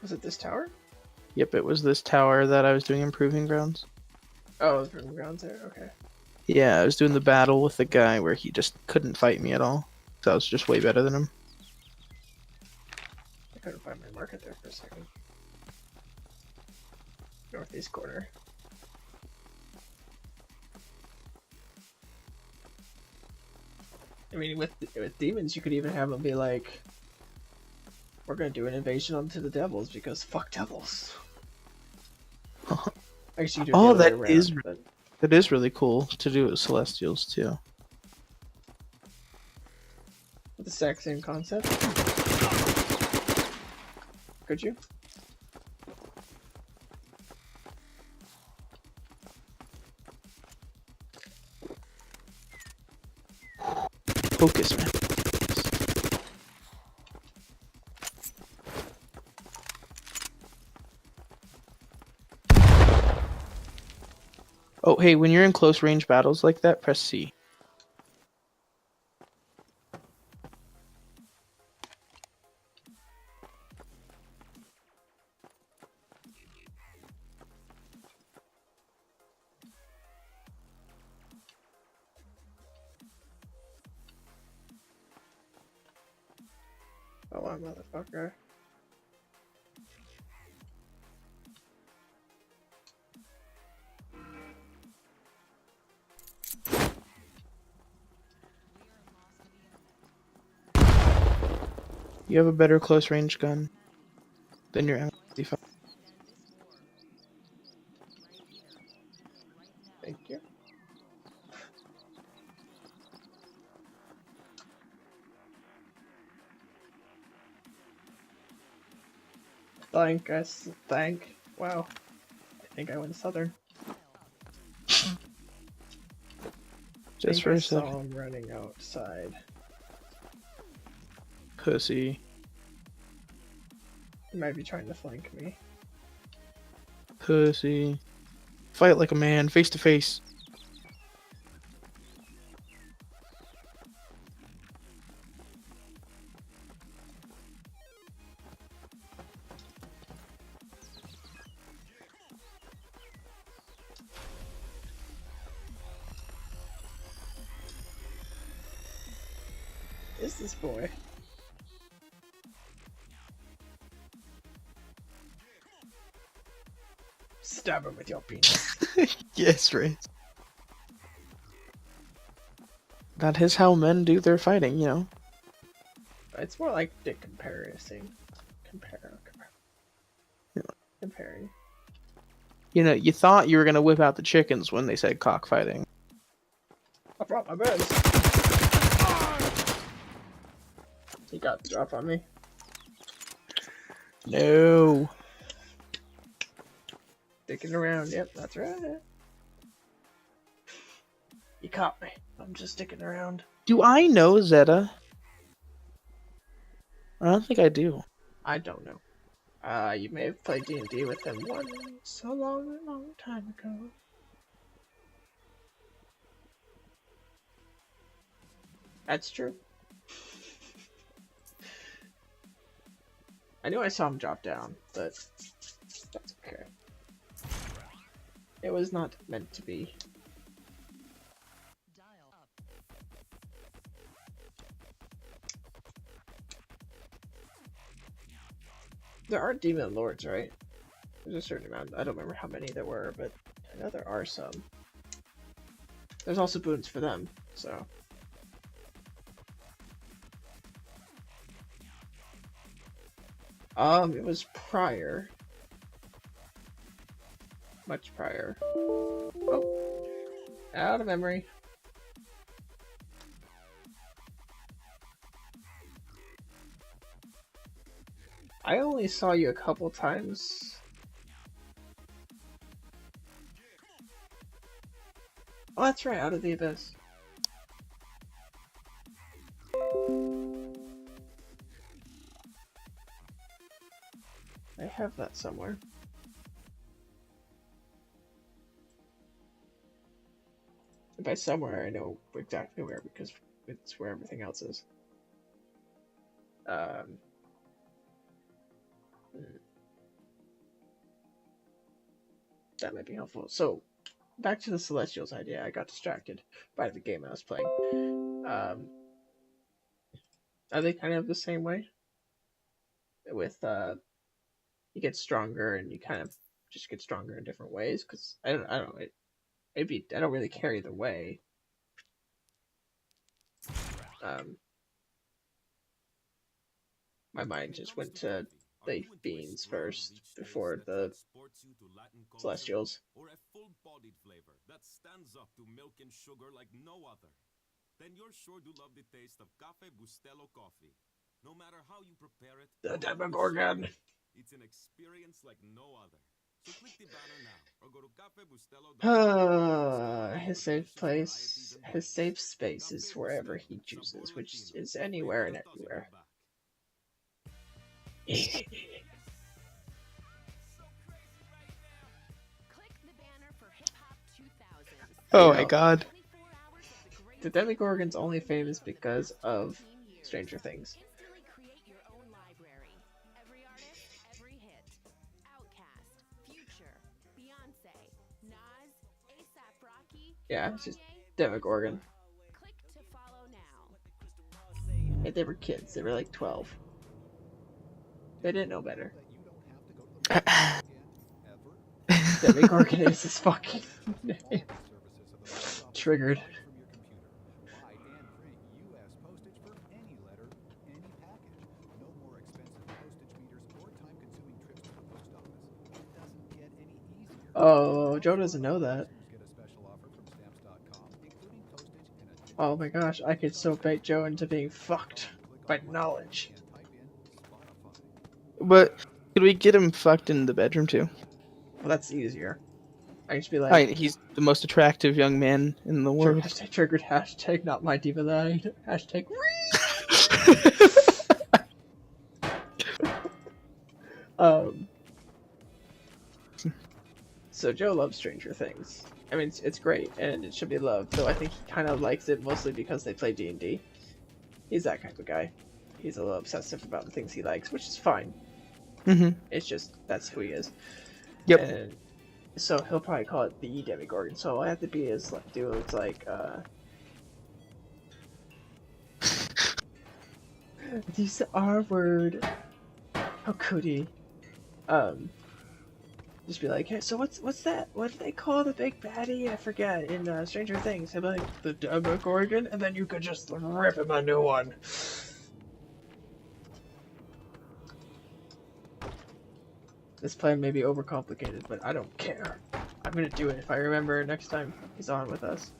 Was it this tower? Yep, it was this tower that I was doing Improving Grounds. Oh, it was Proving Grounds there? Okay. Yeah, I was doing the battle with the guy where he just couldn't fight me at all. So I was just way better than him. I couldn't find my market there for a second. Northeast corner. I mean, with demons, you could even have them be like, we're gonna do an invasion onto the devils because fuck devils. I guess you could do it Oh, the other way that is around, but That is really cool to do with Celestials too. with the exact same concept. Could you? Focus, man. Oh, hey, when you're in close range battles like that, press C. Oh, wow, motherfucker. You have a better close range gun than your M55. Thank you. Thank us. Thank. Wow. I think I went southern. Just for I a saw second. him running outside. Pussy. He might be trying to flank me. Pussy. Fight like a man, face to face. Is this boy? Stab him with your penis. Yes, right. That is how men do their fighting, you know. It's more like dick comparison. Yeah. Comparing. You know, you thought you were gonna whip out the chickens when they said cockfighting. I brought my birds. He got the drop on me. No. Dicking around. Yep, that's right. You caught me. I'm just sticking around. Do I know Zeta? I don't think I do. I don't know. You may have played D&D with him once a long, long time ago. That's true. I knew I saw him drop down, but that's okay. It was not meant to be. There are demon lords, right? There's a certain amount. I don't remember how many there were, but I know there are some. There's also boons for them, so. It was prior. Much prior. Oh. Out of memory. I only saw you a couple times. Oh, that's right, Out of the Abyss. I have that somewhere. And by somewhere, I know exactly where, because it's where everything else is. That might be helpful. So, back to the Celestials idea. I got distracted by the game I was playing. Are they kind of the same way? With, you get stronger and you kind of just get stronger in different ways? Because, I don't know, I don't really care either way. My mind just went to the beans first before the Celestials. Or a full-bodied flavor that stands up to milk and sugar like no other. Then you're sure to love the taste of Cafe Bustelo coffee. No matter how you prepare it, The Demogorgon. it's an experience like no other. So click the banner now or go to cafebustelo.com. His safe place, his safe space is wherever he chooses, which is anywhere and everywhere. Click the banner for Hip Hop 2000. Oh You my know, god. the Demogorgon's only famous because of Stranger Things. Yeah, it's just Demogorgon. Hey, they were kids. They were like 12. They didn't know better. Demogorgon is his fucking name. Triggered. Oh, Joe doesn't know that. Oh my gosh, I could so bait Joe into being fucked by knowledge. But could we get him fucked in the bedroom too? Well, that's easier. I can just be like, I mean, he's the most attractive young man in the world. hashtag triggered, hashtag not my diva line, hashtag So Joe loves Stranger Things. I mean, it's great, and it should be loved, though I think he kind of likes it mostly because they play D&D. He's that kind of guy. He's a little obsessive about the things he likes, which is fine. Mm-hmm. It's just, that's who he is. Yep. And so he'll probably call it the Demogorgon, so all I have to be is, like, do it's like, use the R word. How could he? Just be like, hey, so what's that? What do they call the big baddie? I forget, in Stranger Things. He'll be like, the Demogorgon, and then you could just rip him a new one. This plan may be overcomplicated, but I don't care. I'm gonna do it if I remember next time he's on with us.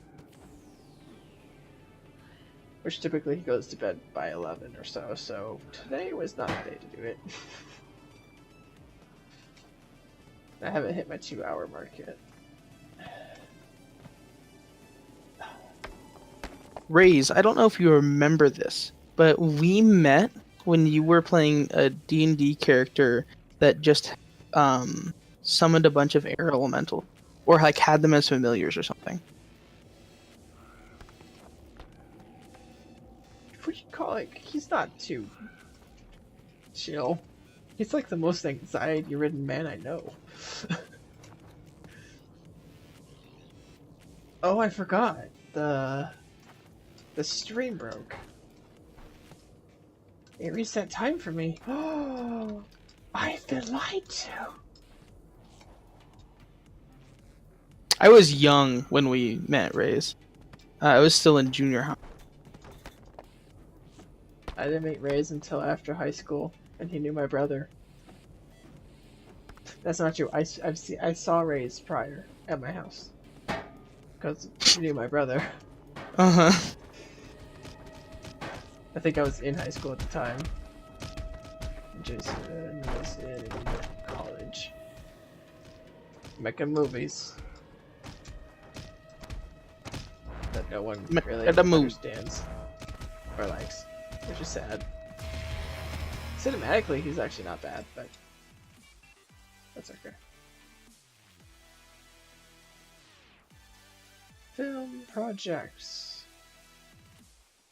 Which typically he goes to bed by 11 or so, so today was not the day to do it. I haven't hit my 2-hour mark yet. Raze, I don't know if you remember this, but we met when you were playing a D&D character that just summoned a bunch of air elemental, or like had them as familiars or something. What do you call it? He's not too chill. He's like the most anxiety-ridden man I know. Oh, I forgot. The stream broke. It reset time for me. Oh, I've been lied to. I was young when we met, Raze. I was still in junior high. I didn't meet Ray's until after high school, and he knew my brother. That's not true. I saw Ray's prior at my house. Because he knew my brother. Uh-huh. I think I was in high school at the time. Jason was in college. Making movies. That no one really understands or likes, which is sad. Cinematically, he's actually not bad, but that's okay. Film projects.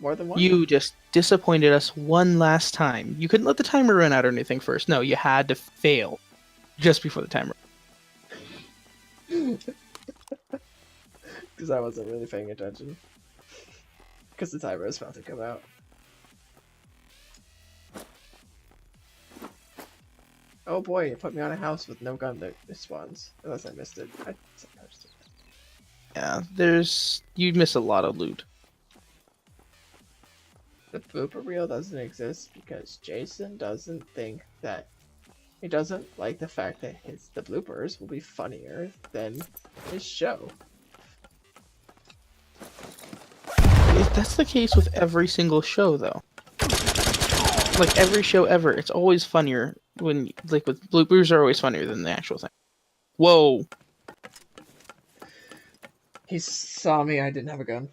More than one? You just disappointed us one last time. You couldn't let the timer run out or anything first. No, you had to fail just before the timer. Because I wasn't really paying attention. Because the timer was about to come out. Oh boy, it put me on a house with no gun that spawns. Unless I missed it. I supposed to. Yeah, you miss a lot of loot. The blooper reel doesn't exist because Jason doesn't think that he doesn't like the fact that the bloopers will be funnier than his show. That's the case with every single show, though. Like every show ever, it's always funnier when with bloopers are always funnier than the actual thing. Whoa! He saw me. I didn't have a gun.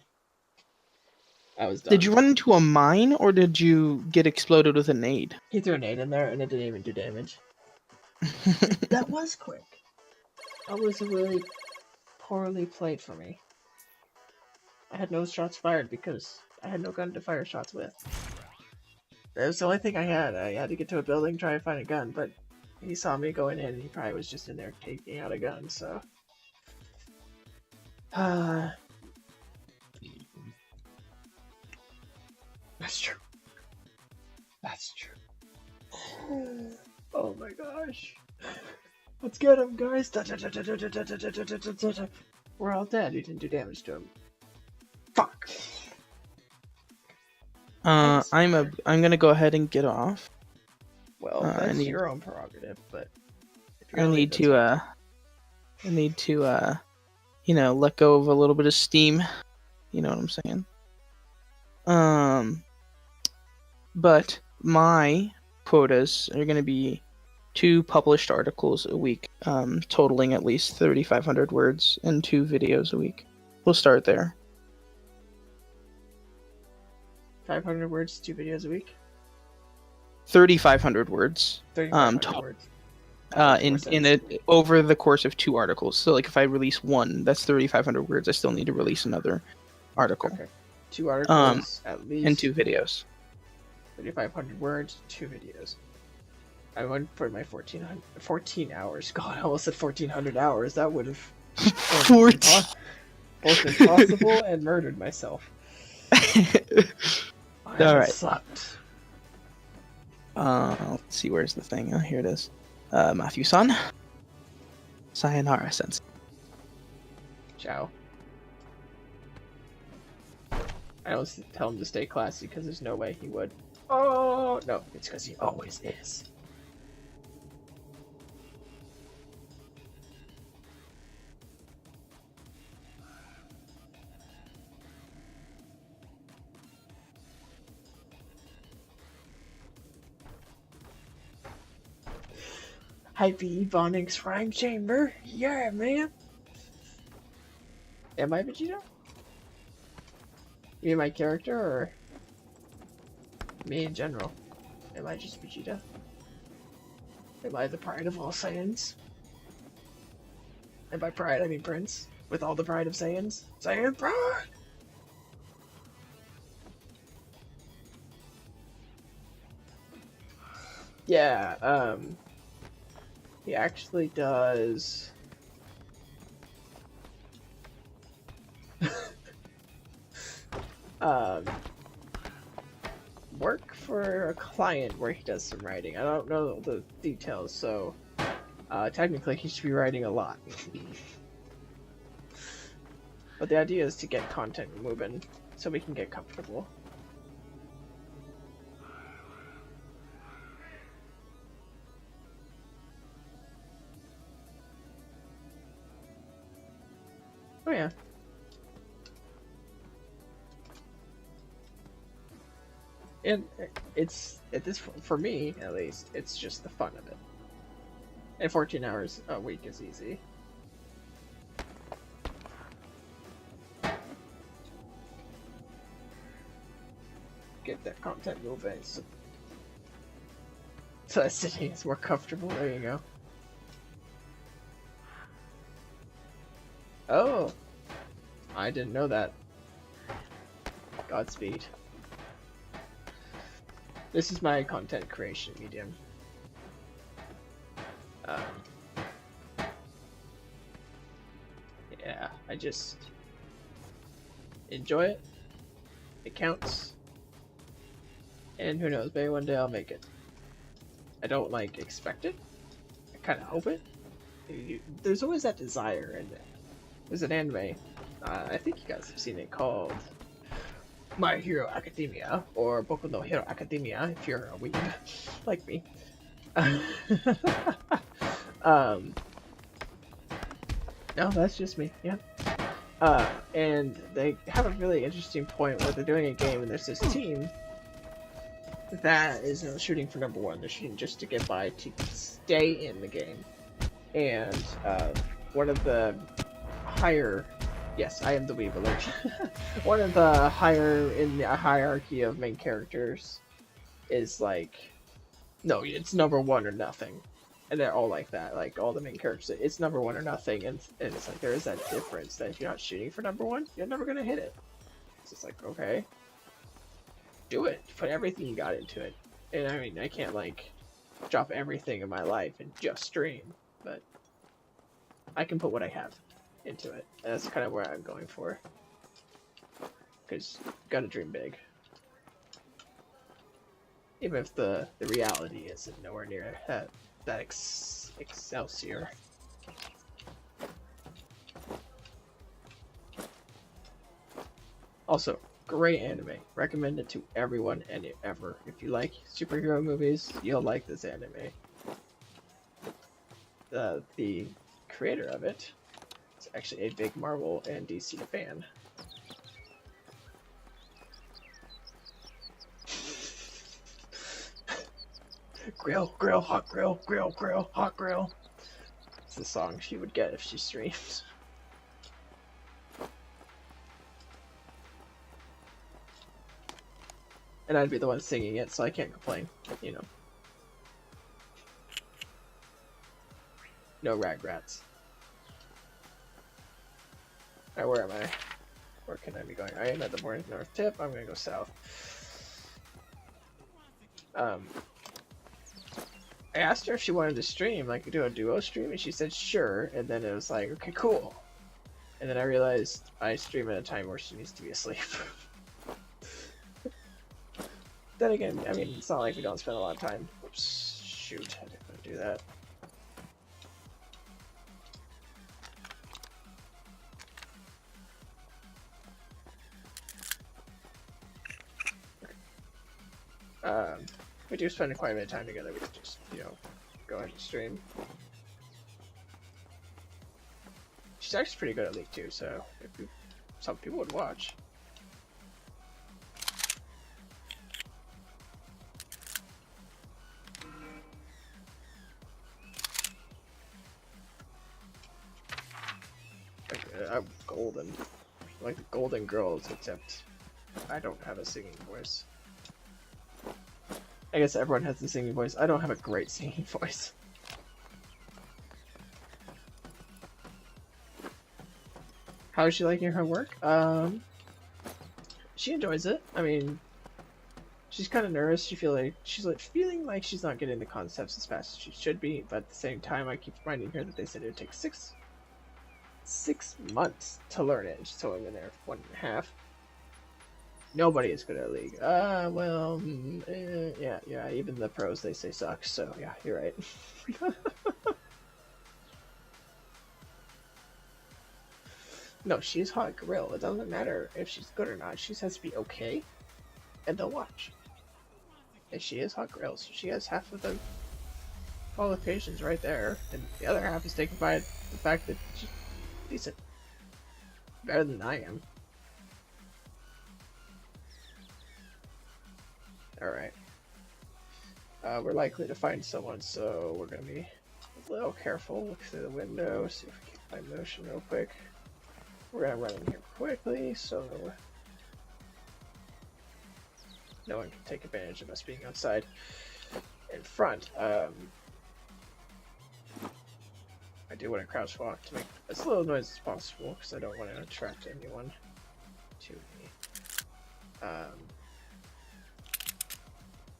I was done. Did you run into a mine or did you get exploded with a nade? He threw a nade in there and it didn't even do damage. That was quick. That was really poorly played for me. I had no shots fired because I had no gun to fire shots with. That was the only thing I had. I had to get to a building, try and find a gun, but he saw me going in, and he probably was just in there taking out a gun, so... That's true. That's true. Oh my gosh. Let's get him, guys! We're all dead. You didn't do damage to him. Fuck. I'm gonna go ahead and get off. Well, I that's need- your own prerogative, but if you're I gonna need leave, that's to you know, let go of a little bit of steam. You know what I'm saying? But my quotas are gonna be 2 published articles a week, totaling at least 3,500 words, and 2 videos a week. We'll start there. 500 words, 2 videos a week. 3,500 words. 3,500 to- words. In it over the course of 2 articles. So like if I release one, that's 3,500 words. I still need to release another article. Okay. 2 articles, at least. And 2 videos. 3,500 words, 2 videos. I went for my 14 hours. God, I almost said 1,400 hours. That would have 14. both impossible and murdered myself. Alright. Sucked. Let's see, where's the thing? Oh, here it is. Matthew-san. Sayonara, sensei. Ciao. I don't tell him to stay classy because there's no way he would. Oh, no, it's because he always is. Hype Ebonics Rhyme Chamber. Yeah, man. Am I Vegeta? You mean my character, or me in general? Am I just Vegeta? Am I the pride of all Saiyans? And by pride, I mean Prince. With all the pride of Saiyans. Saiyan pride! Yeah, he actually does... work for a client where he does some writing. I don't know the details, so technically he should be writing a lot. But the idea is to get content moving so we can get comfortable. Oh yeah. And it's for me at least, it's just the fun of it. And 14 hours a week is easy. Get that content moving so that sitting is more comfortable. There you go. Oh, I didn't know that. Godspeed. This is my content creation medium. Yeah, I just enjoy it. It counts. And who knows, maybe one day I'll make it. I don't, like, expect it. I kind of hope it. There's always that desire, and there's an anime, I think you guys have seen it, called My Hero Academia, or Boku no Hero Academia, if you're a weeb like me. No, that's just me, yeah. And they have a really interesting point where they're doing a game and there's this team that is shooting for number 1. They're shooting just to get by, to stay in the game. And one of the higher... Yes, I am the weeb alert. One of the higher in the hierarchy of main characters is like, no, it's number 1 or nothing. And they're all like that, like all the main characters, it's number 1 or nothing, and it's like there is that difference that if you're not shooting for number 1, you're never gonna hit it. It's like, okay, do it. Put everything you got into it. And I mean, I can't like drop everything in my life and just stream, but I can put what I have into it. And that's kind of where I'm going for. Because gotta dream big. Even if the reality isn't nowhere near that Excelsior. Also, great anime. Recommend it to everyone and ever. If you like superhero movies, you'll like this anime. The creator of it is actually a big Marvel and DC fan. Grill, grill, hot grill, grill, grill, hot grill. It's the song she would get if she streams. And I'd be the one singing it, so I can't complain, you know. No ragrats. Alright, where am I? Where can I be going? I am at the north tip. I'm gonna go south. I asked her if she wanted to stream, like do a duo stream, and she said sure, and then it was like, okay, cool. And then I realized I stream at a time where she needs to be asleep. Then again, I mean, it's not like we don't spend a lot of time. Oops, shoot, I didn't want to do that. We do spend quite a bit of time together. We could just, you know, go ahead and stream. She's actually pretty good at League too, so if some people would watch. I'm golden, like the Golden Girls, except I don't have a singing voice. I guess everyone has a singing voice. I don't have a great singing voice. How is she liking her work? She enjoys it. I mean, she's kind of nervous. She's feeling like she's not getting the concepts as fast as she should be. But at the same time, I keep reminding her that they said it would take six months to learn it. She's only been there 1.5. Nobody is good at League. Yeah, even the pros they say suck, so yeah, you're right. No, she's hot grill. It doesn't matter if she's good or not. She just has to be okay, and they'll watch. And she is hot grill, so she has half of the qualifications right there, and the other half is taken by the fact that she's decent. Better than I am. Alright. We're likely to find someone, so we're gonna be a little careful. Look through the window, see if we can find motion real quick. We're gonna run in here quickly, so no one can take advantage of us being outside in front. I do want to crouch walk to make as little noise as possible, because I don't want to attract anyone to me.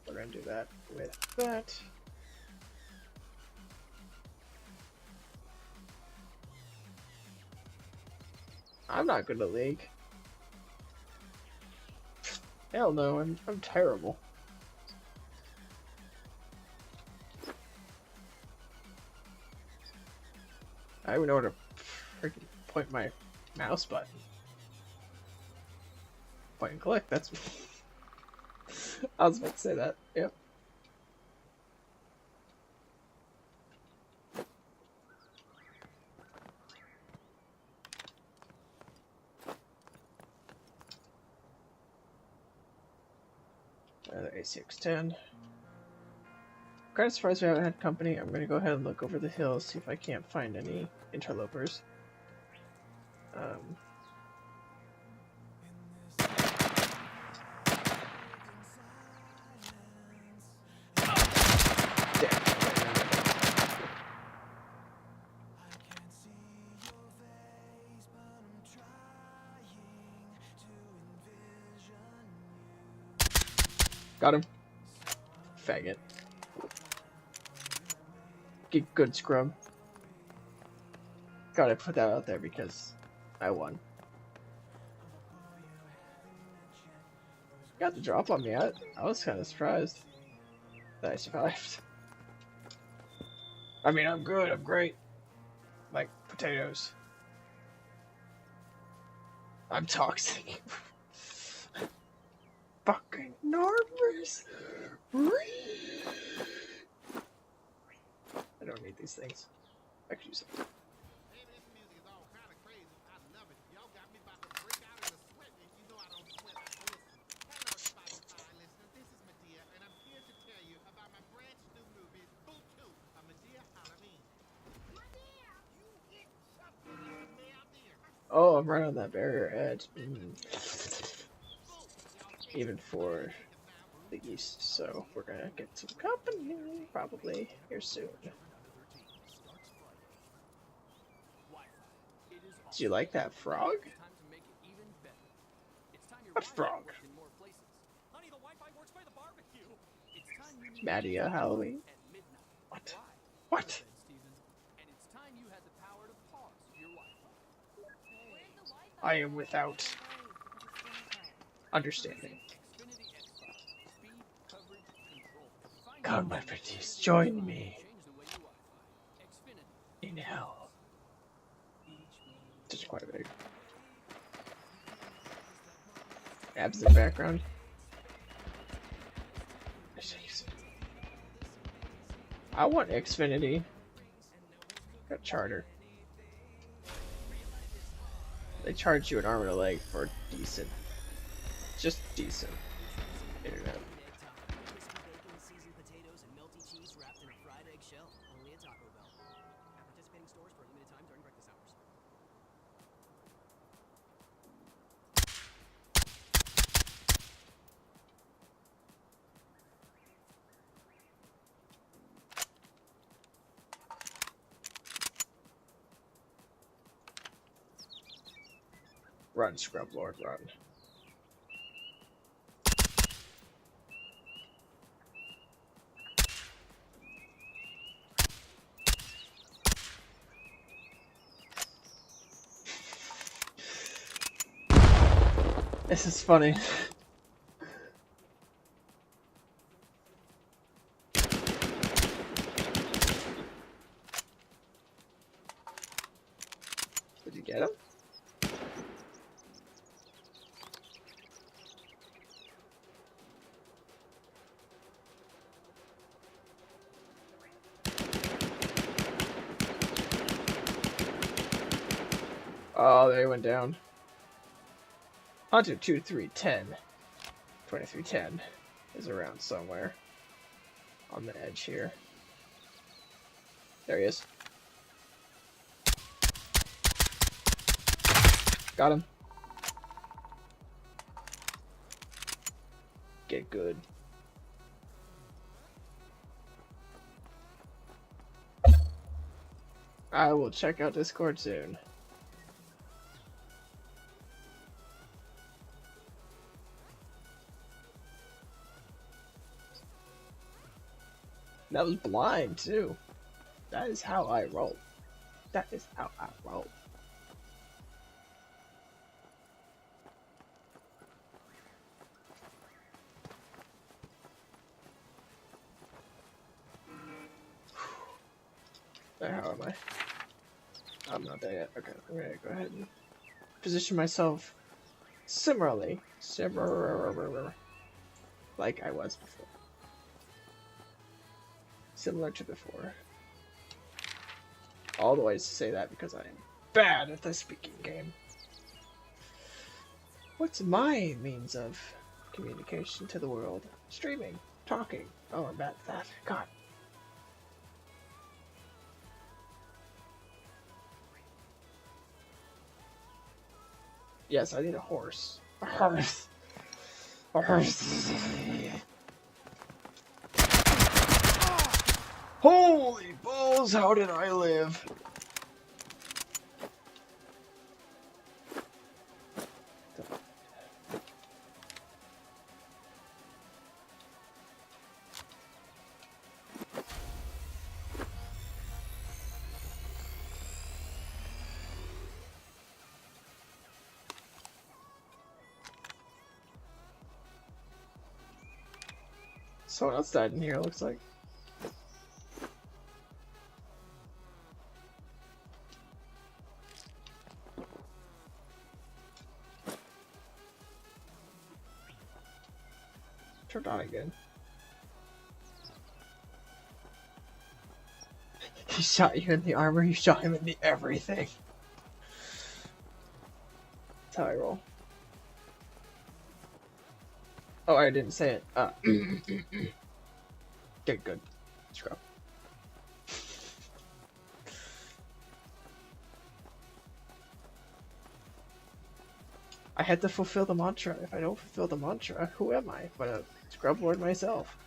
We're gonna do that with that. I'm not good at League. Hell no, I'm terrible. I don't even know where to freaking point my mouse button. Point and click, that's... I was about to say that, yep. Another ACX-10. Kind of surprised we haven't had company. I'm gonna go ahead and look over the hills, see if I can't find any interlopers. Got him. Faggot. Get good, scrub. Gotta put that out there because I won. Got the drop on me. I was kind of surprised that I survived. I mean, I'm good. I'm great. Like potatoes. I'm toxic. Fucking nervous. I don't need these things. I could use them. Oh, I'm right on that barrier edge. Even for the east, so we're gonna get some company probably here soon. Do you like that frog? What frog? Maddie, Halloween? What? What? I am without understanding. Come, my pretties, join me in hell. Just quite big. Abs in the background. I want Xfinity. Got charter. They charge you an arm and a leg for decent, just decent internet. Run, Scrub Lord, run. This is funny. Did you get him? Oh, they went down. Hunter 2310. 2310 is around somewhere on the edge here. There he is. Got him. Get good. I will check out Discord soon. That was blind too. That is how I roll. That is how I roll. How am I? I'm not there yet. Okay, I'm gonna go ahead and position myself similarly, like I was before. Similar to before. All the ways to say that because I am bad at the speaking game. What's my means of communication to the world? Streaming, talking. Oh, I'm bad at that. God. Yes, I need a horse. A horse. A horse. Holy balls, how did I live? Someone else died in here, it looks like. Turned on again. He shot you in the armor, you shot him in the everything. That's how I roll. Oh, I didn't say it. Good. Scrub. I had to fulfill the mantra. If I don't fulfill the mantra, who am I but a scrub lord myself?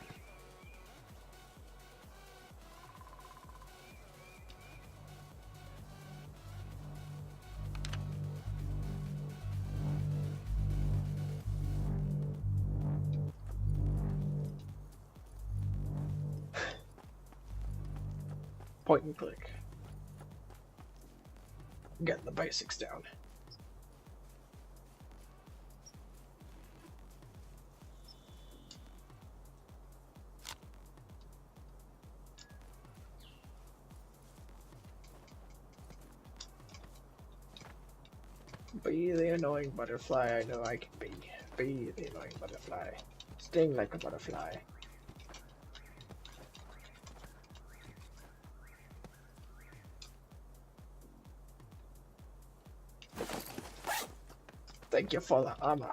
Point and click. Getting the basics down. Be the annoying butterfly I know I can be. Be the annoying butterfly. Sting like a butterfly. Thank you for the armor.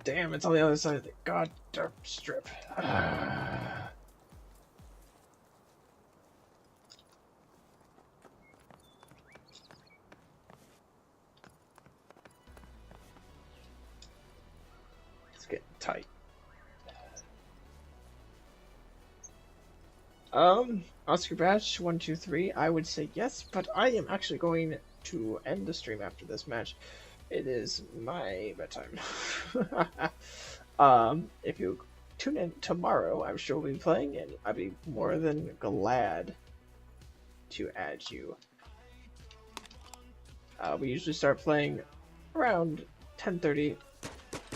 Damn, it's on the other side of the goddamn strip. It's getting tight. Oscar Batch 123, I would say yes, but I am actually going to end the stream after this match. It is my bedtime. If you tune in tomorrow, I'm sure we'll be playing, and I'd be more than glad to add you. We usually start playing around 10:30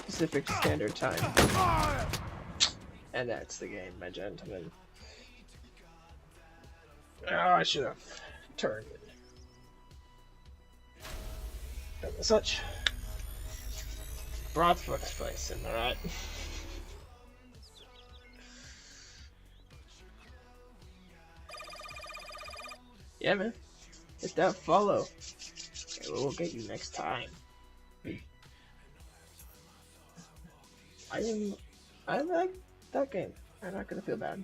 Pacific Standard Time. And that's the game, my gentlemen. Oh, I should have turned it. Done the such. Broth for spice, am I right? Yeah, man. Hit that follow. Okay, we'll get you next time. I like that game. I'm not gonna feel bad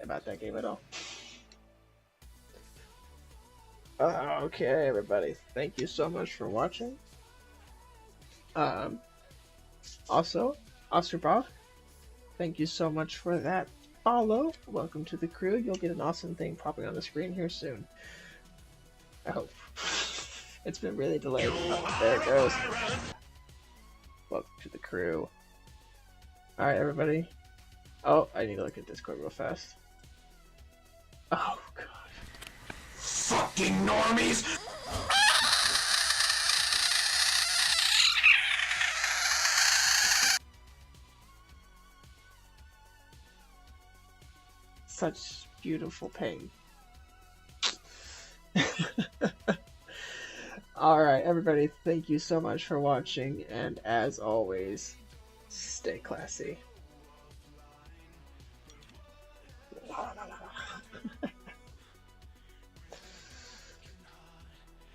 about that game at all. Okay, everybody. Thank you so much for watching. Also, Oscar Bob, thank you so much for that follow. Welcome to the crew. You'll get an awesome thing popping on the screen here soon. I hope. It's been really delayed. Oh, there it goes. Welcome to the crew. Alright, everybody. Oh, I need to look at Discord real fast. Oh, God. Fucking normies! Such beautiful pain. Alright, everybody, thank you so much for watching, and as always, stay classy. La, la, la.